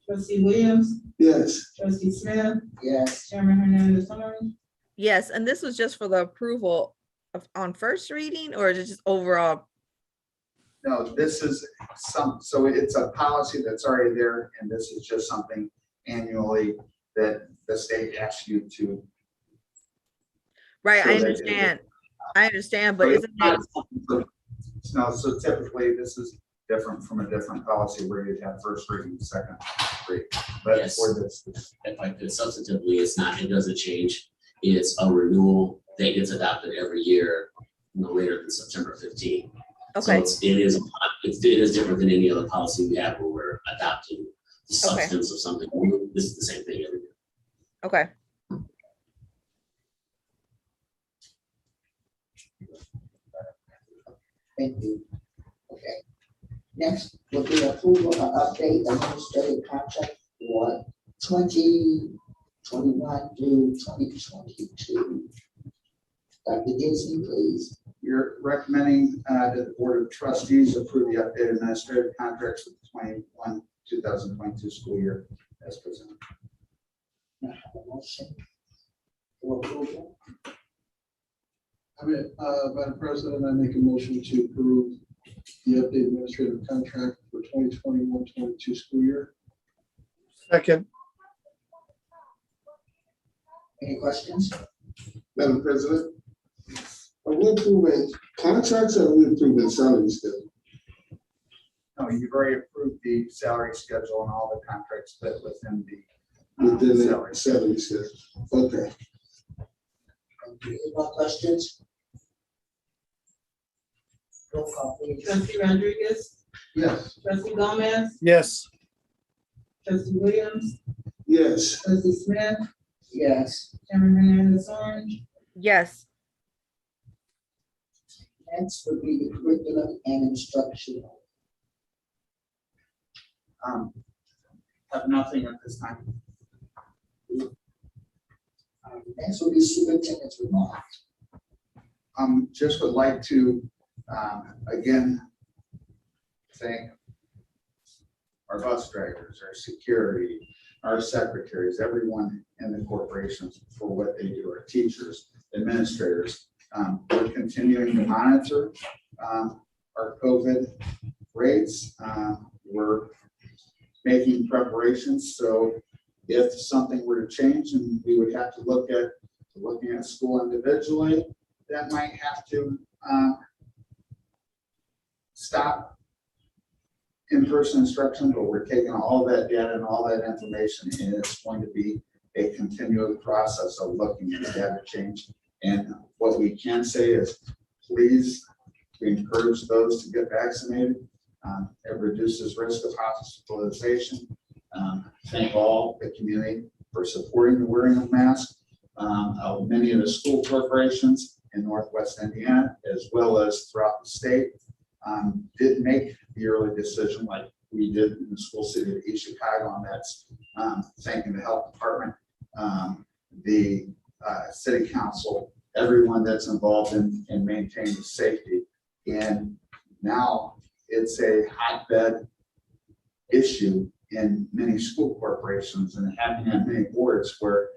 trustee Williams, Yes. trustee Smith, Yes. Chairman Hernandez Orange. Yes. And this was just for the approval on first reading or is it just overall? No, this is so it's a policy that's already there, and this is just something annually that the state asks you to. Right. So I they do. understand. I understand, but So it's isn't not it? something- No, so typically this is different from a different policy where you'd have first reading, second reading. But Yes. for this, If I could substantively, it doesn't change. It's a renewal that gets adopted every year, no later than September 15th. So Okay. it is different than any other policy we have where we're adopting the Okay. substance of something. new. This is the same thing every year. Okay. Thank you. Okay. Next will be approval of update administrative contract for 2021 through 2022. Dr. Disney, please. You're recommending that the Board of Trustees approve the updated administrative contracts for the 2022 school year as presented. May I have a motion for approval? Madam President, I make a motion to approve the updated administrative contract for 2021-22 school year. Second. Any questions? Madam President, are we approving contracts or are we approving salary schedule? No, you've already approved the salary schedule and all the contracts that within the Within the salary. salary schedule? Okay. Any more questions? Roll call, please. Trustee Rodriguez, Yes. trustee Gomez, Yes. trustee Williams, Yes. trustee Smith, Yes. Chairman Hernandez on. Yes. Next would be the curriculum and instructional. Have nothing at this time. Next will be superintendent's remarks. Just would like to, again, thank our bus drivers, our security, our secretaries, everyone in the corporations for what they do, our teachers, administrators. We're continuing to monitor our COVID rates. We're making preparations, so if something were to change and we would have to look at looking at school individually, that might have to stop in-person instruction, but we're taking all that data and all that information, and it's going to be a continual process of looking at data change. And what we can say is, please, we encourage those to get vaccinated. It reduces risk of hospitalization. Thank all the community for supporting the wearing of masks. Many of the school corporations in Northwest Indiana, as well as throughout the state, did make the early decision like we did in the school city of East Chicago, and that's thanking the health department, the city council, everyone that's involved in maintaining safety. And now it's a hotbed issue in many school corporations and happening on many boards where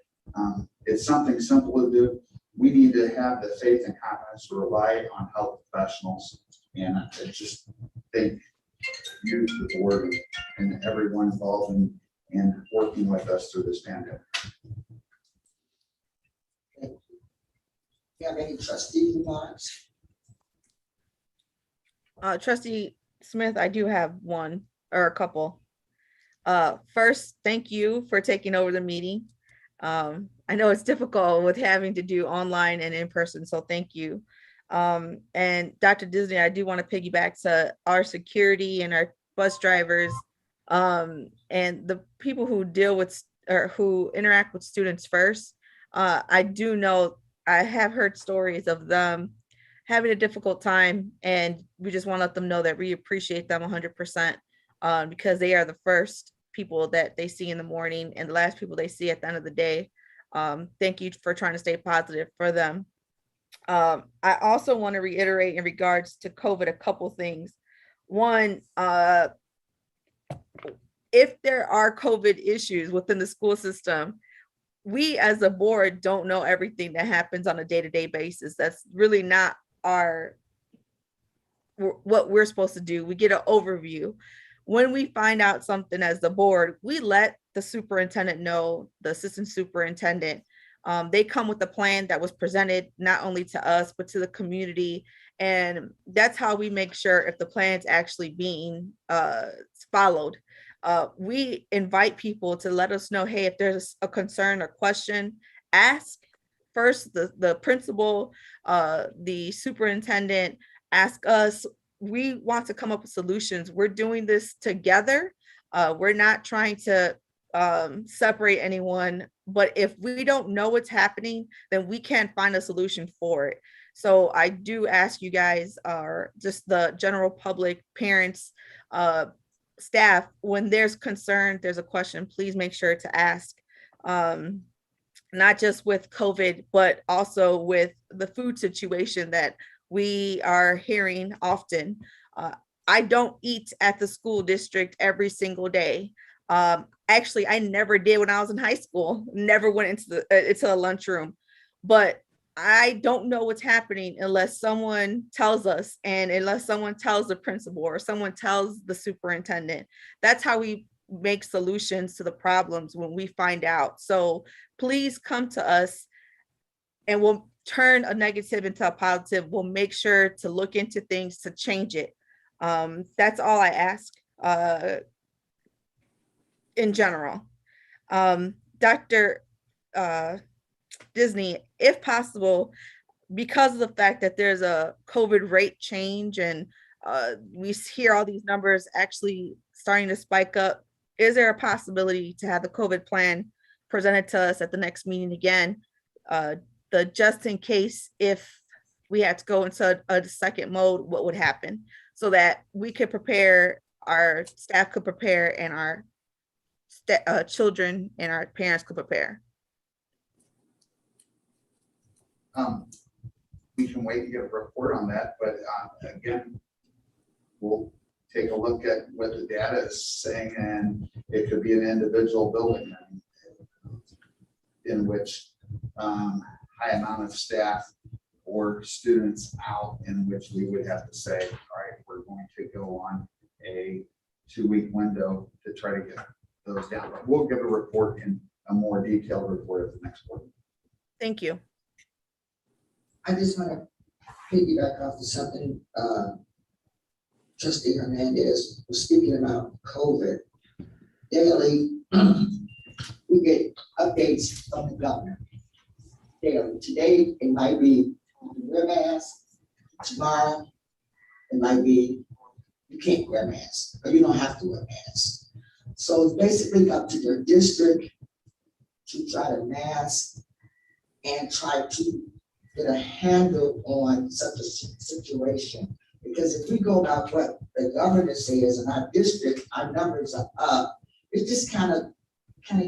it's something simple to do. We need to have the faith and confidence to rely on health professionals. And I just thank you, the board, and everyone involved in working with us through this pandemic. You have any trustee remarks? Trustee Smith, I do have one or a couple. First, thank you for taking over the meeting. I know it's difficult with having to do online and in person, so thank you. And Dr. Disney, I do want to piggyback to our security and our bus drivers, and the people who deal with or who interact with students first. I do know, I have heard stories of them having a difficult time, and we just want to let them know that we appreciate them 100%, because they are the first people that they see in the morning and the last people they see at the end of the day. Thank you for trying to stay positive for them. I also want to reiterate in regards to COVID, a couple things. One, if there are COVID issues within the school system, we as a board don't know everything that happens on a day-to-day basis. That's really not what we're supposed to do. We get an overview. When we find out something as the board, we let the superintendent know, the assistant superintendent. They come with a plan that was presented not only to us, but to the community. And that's how we make sure if the plan's actually being followed. We invite people to let us know, hey, if there's a concern or question, ask. First, the principal, the superintendent, ask us. We want to come up with solutions. We're doing this together. We're not trying to separate anyone, but if we don't know what's happening, then we can't find a solution for it. So I do ask you guys, just the general public, parents, staff, when there's concern, there's a question, please make sure to ask. Not just with COVID, but also with the food situation that we are hearing often. I don't eat at the school district every single day. Actually, I never did when I was in high school, never went into the lunchroom, but I don't know what's happening unless someone tells us, and unless someone tells the principal or someone tells the superintendent. That's how we make solutions to the problems when we find out. So please come to us and we'll turn a negative into a positive. We'll make sure to look into things to change it. That's all I ask in general. Dr. Disney, if possible, because of the fact that there's a COVID rate change and we hear all these numbers actually starting to spike up, is there a possibility to have the COVID plan presented to us at the next meeting again? The just in case if we had to go into a second mode, what would happen? So that we could prepare, our staff could prepare, and our children and our parents could prepare. We can wait to get a report on that, but again, we'll take a look at what the data is saying, and it could be an individual building in which high amount of staff or students out, in which we would have to say, all right, we're going to go on a 2-week window to try to get those down. But we'll give a report, in a more detailed report at the next board. Thank you. I just want to piggyback off of something Trustee Hernandez was speaking about COVID. Daily, we get updates from the governor. Daily. Today, it might be wear a mask. Tomorrow, it might be you can't wear a mask, or you don't have to wear a mask. So it's basically up to your district to try to mask and try to get a handle on such a situation. Because if we go by what the governor says in our district, our numbers are up, it just kind of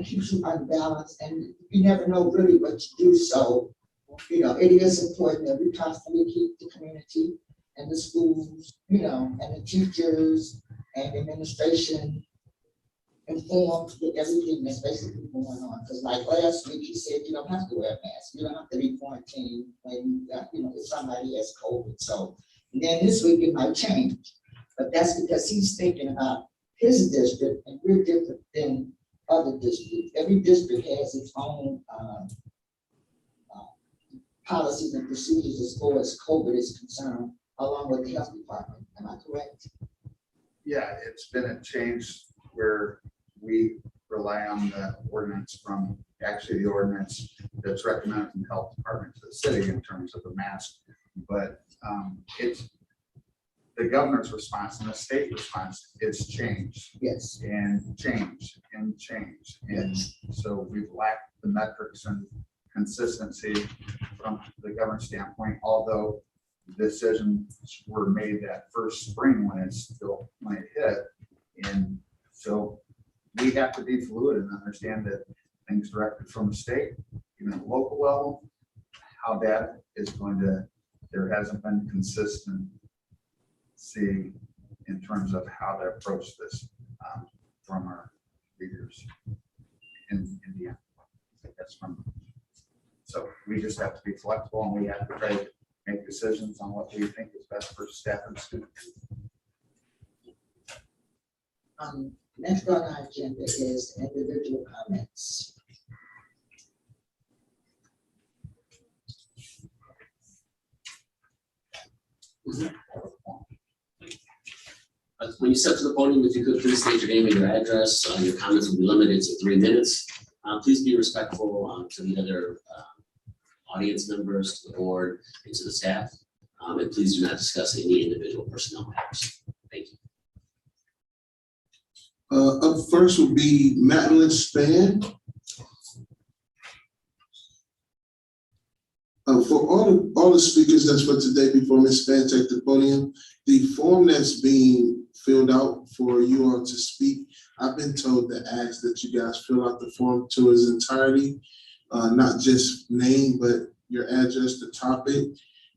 keeps you unbalanced, and you never know really what to do. So, you know, it is important that we constantly keep the community and the schools, you know, and the teachers and administration informed with everything that's basically going on. Because like last week, he said you don't have to wear a mask, you don't have to be quarantined when you know, if somebody has COVID. So, and then this week it might change, but that's because he's thinking about his district, and we're different than other districts. Every district has its own policies and procedures as far as COVID is concerned, along with the health department. Am I correct? Yeah, it's been a change where we rely on the ordinance from, actually the ordinance that's recommended from the health department to the city in terms of the mask. But it's the governor's response and the state response is change. Yes. And change and change. And so we've lacked the metrics and consistency from the governor's standpoint, although decisions were made that first spring when it hit. And so we have to be fluid and understand that things directed from the state, even at the local level, how that is going to, there hasn't been consistency in terms of how to approach this from our leaders in Indiana. That's from, so we just have to be flexible, and we have to try to make decisions on what we think is best for staff and students. Next on our agenda is individual comments. When you step to the podium, if you could please state your name and your address. Your comments will be limited to 3 minutes. Please be respectful to the other audience members, to the board, and to the staff. And please do not discuss any individual personnel matters. Thank you. Up first will be Madeline Span. For all the speakers that's for today, before Ms. Span take the podium, the form that's being filled out for you all to speak, I've been told to ask that you guys fill out the form to its entirety, not just name, but your address, the topic,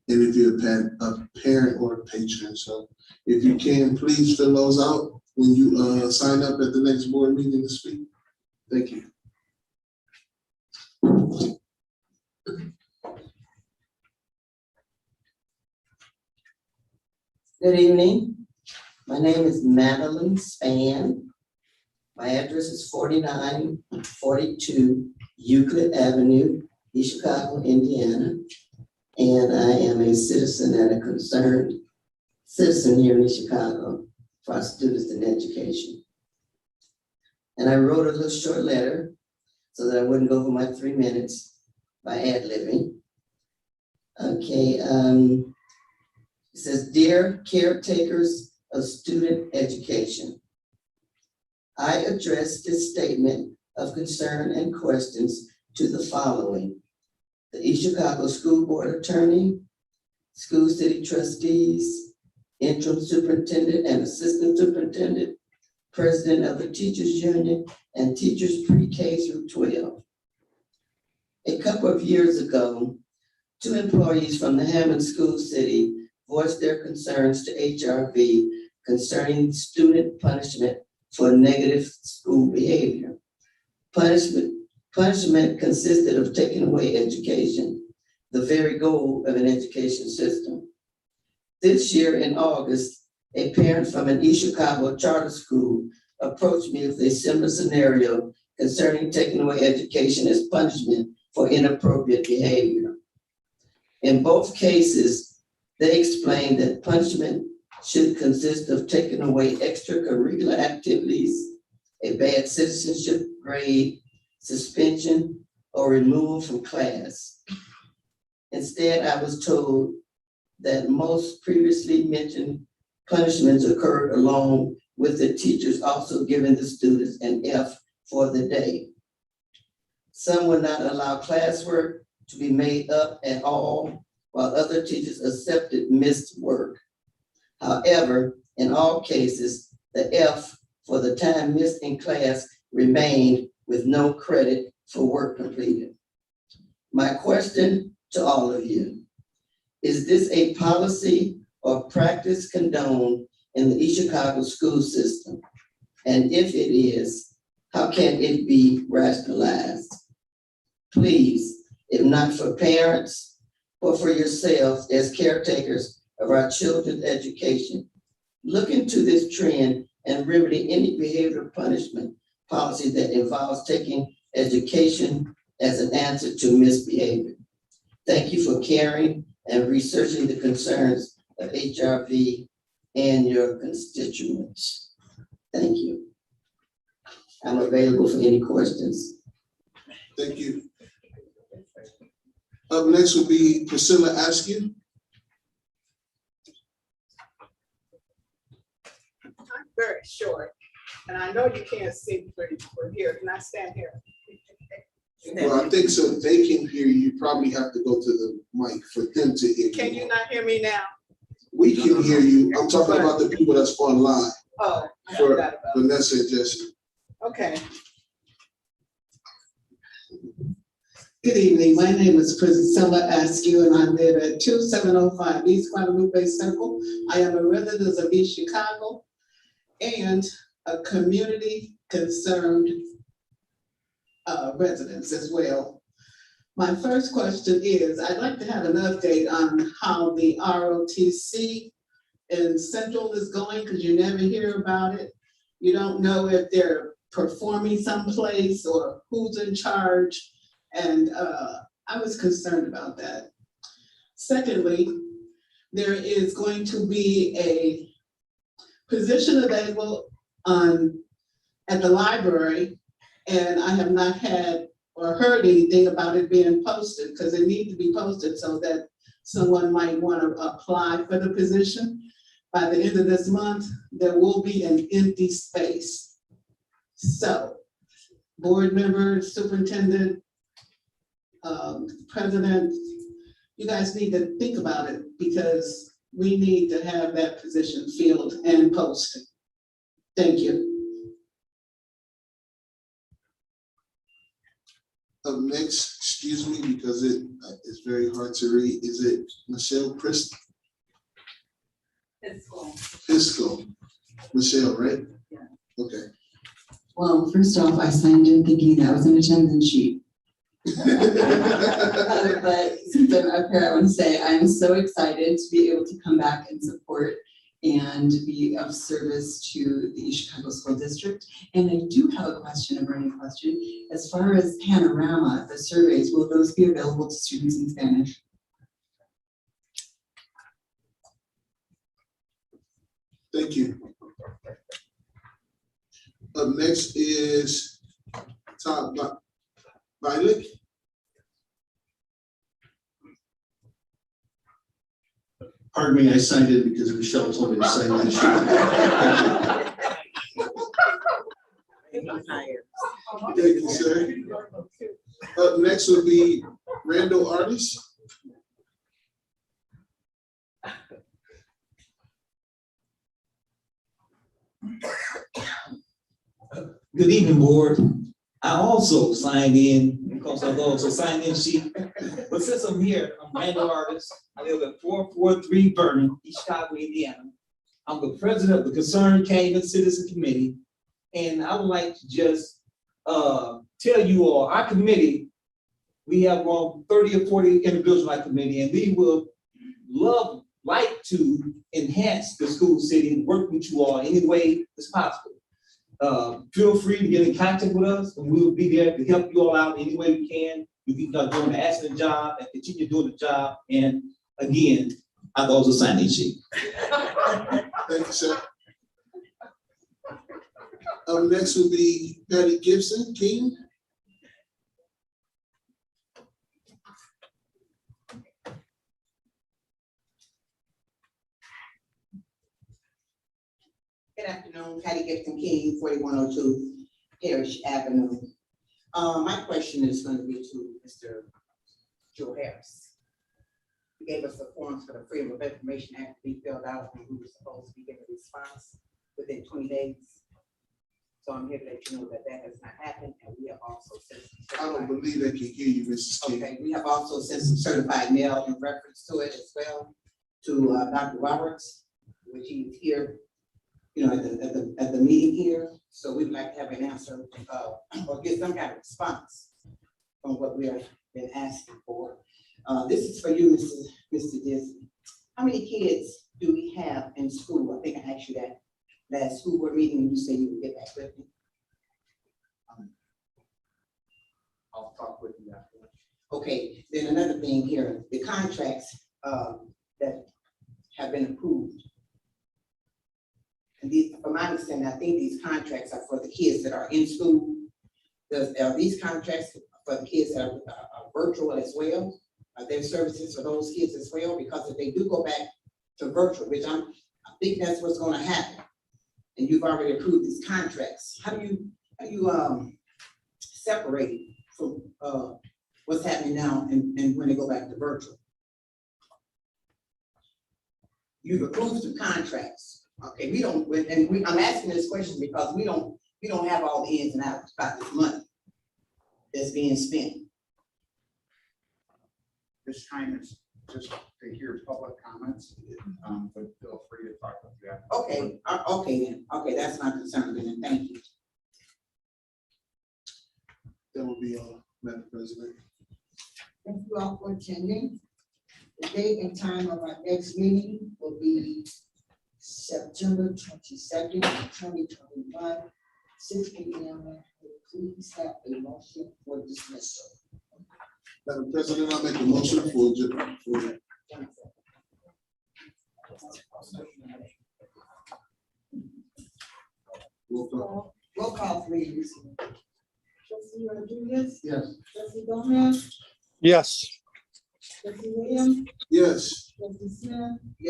and if you're a parent or a patron. So if you can, please fill those out when you sign up at the next board meeting to speak. Thank you. Good evening. My name is Madeline Span. My address is 4942 Euclid Avenue, East Chicago, Indiana. And I am a citizen and a concerned citizen here in Chicago for our students in education. And I wrote a little short letter so that I wouldn't go over my 3 minutes by ad-libbing. Okay, it says, "Dear caretakers of student education, I address this statement of concern and questions to the following: the East Chicago School Board Attorney, school city trustees, interim superintendent and assistant superintendent, president of the teachers union, and teachers pre-K through 12. A couple of years ago, 2 employees from the Hammond School City voiced their concerns to HRV concerning student punishment for negative school behavior. Punishment consisted of taking away education, the very goal of an education system. This year in August, a parent from an East Chicago charter school approached me with a similar scenario concerning taking away education as punishment for inappropriate behavior. In both cases, they explained that punishment should consist of taking away extracurricular activities, a bad citizenship grade, suspension, or removal from class. Instead, I was told that most previously mentioned punishments occurred along with the teachers also giving the students an F for the day. Some would not allow classwork to be made up at all, while other teachers accepted missed work. However, in all cases, the F for the time missed in class remained with no credit for work completed. My question to all of you: is this a policy or practice condoned in the East Chicago school system? And if it is, how can it be rationalized? Please, if not for parents, but for yourselves as caretakers of our children's education, look into this trend and remedy any behavioral punishment policy that involves taking education as an answer to misbehavior. Thank you for caring and researching the concerns of HRV and your constituents. Thank you. I'm available for any questions. Thank you. Up next will be Priscilla Askew. I'm very short, and I know you can't see me from here. Can I stand here? Well, I think so they can hear you. You probably have to go to the mic for them to hear you. Can you not hear me now? We can hear you. I'm talking about the people that's online. Oh, I For forgot about Vanessa and Jesse. Okay. Good evening. My name is Priscilla Askew, and I live at 2705 East Guadalupe Circle. I am a resident of East Chicago and a community concerned residents as well. My first question is, I'd like to have an update on how the ROTC in Central is going, because you never hear about it. You don't know if they're performing someplace or who's in charge. And I was concerned about that. Secondly, there is going to be a position available at the library, and I have not had or heard anything about it being posted, because it needs to be posted so that someone might want to apply for the position. By the end of this month, there will be an empty space. So, board members, superintendent, president, you guys need to think about it because we need to have that position filled and posted. Thank you. Up next, excuse me, because it is very hard to read. Is it Michelle Christ? Pisco. Michelle, right? Yeah. Okay. Well, first off, I signed in thinking that was an attendance sheet. But since I'm up here, I want to say I'm so excited to be able to come back and support and be of service to the East Chicago School District. And I do have a question, a burning question. As far as Panorama, the surveys, will those be available to students in Spanish? Thank you. Up next is Todd Violet. Pardon me, I signed in because Michelle told me to sign in. Thank you, sir. Up next will be Randall Artis. Good evening, board. I also signed in because I also signed in sheet. But since I'm here, I'm Randall Artis. I live at 443 Vernon, East Chicago, Indiana. I'm the president of the Concerned Canyon Citizen Committee. And I would like to just tell you all, our committee, we have around 30 or 40 individuals in our committee, and we will like to enhance the school city and work with you all any way as possible. Feel free to get in contact with us, and we will be there to help you all out any way we can. You can start doing the excellent job and continue doing the job. And again, I also sign in sheet. Thank you, sir. Up next will be Patty Gibson King. Good afternoon, Patty Gibson King, 4102 Parish Avenue. My question is going to be to Mr. Joe Harris. He gave us the forms for the Freedom of Information Act to be filled out, and we were supposed to be given a response within 20 days. So I'm here to let you know that that has not happened, and we have also sent some. I don't believe they can hear you, Mrs. King. Okay, we have also sent some certified mail in reference to it as well to Dr. Roberts, which he's here, you know, at the meeting here. So we'd like to have an answer or get some kind of response on what we have been asking for. This is for you, Mr. Disney. How many kids do we have in school? I think I asked you that last school board meeting, and you said you would get back with me. I'll talk with you afterwards. Okay, then another thing here, the contracts that have been approved. And these, from my understanding, I think these contracts are for the kids that are in school. Are these contracts for the kids that are virtual as well? Are there services for those kids as well? Because if they do go back to virtual, which I think that's what's gonna happen, and you've already approved these contracts, how do you separate from what's happening now and when they go back to virtual? You've approved some contracts. Okay, we don't, and I'm asking this question because we don't have all the ins and outs about this money that's being spent. This time is just to hear public comments, but feel free to talk with that. Okay, okay then. Okay, that's my concern then. Thank you. That will be all, Madam President. Thank you all for attending. The date and time of our next meeting will be September 22nd, 2021, 6 p.m. Please have a motion for dismissal. Madam President, I'll make a motion for Roll call, please. Trustee Rodriguez? Yes. Trustee Gomez? Yes. Trustee Williams? yes. Trustee Smith?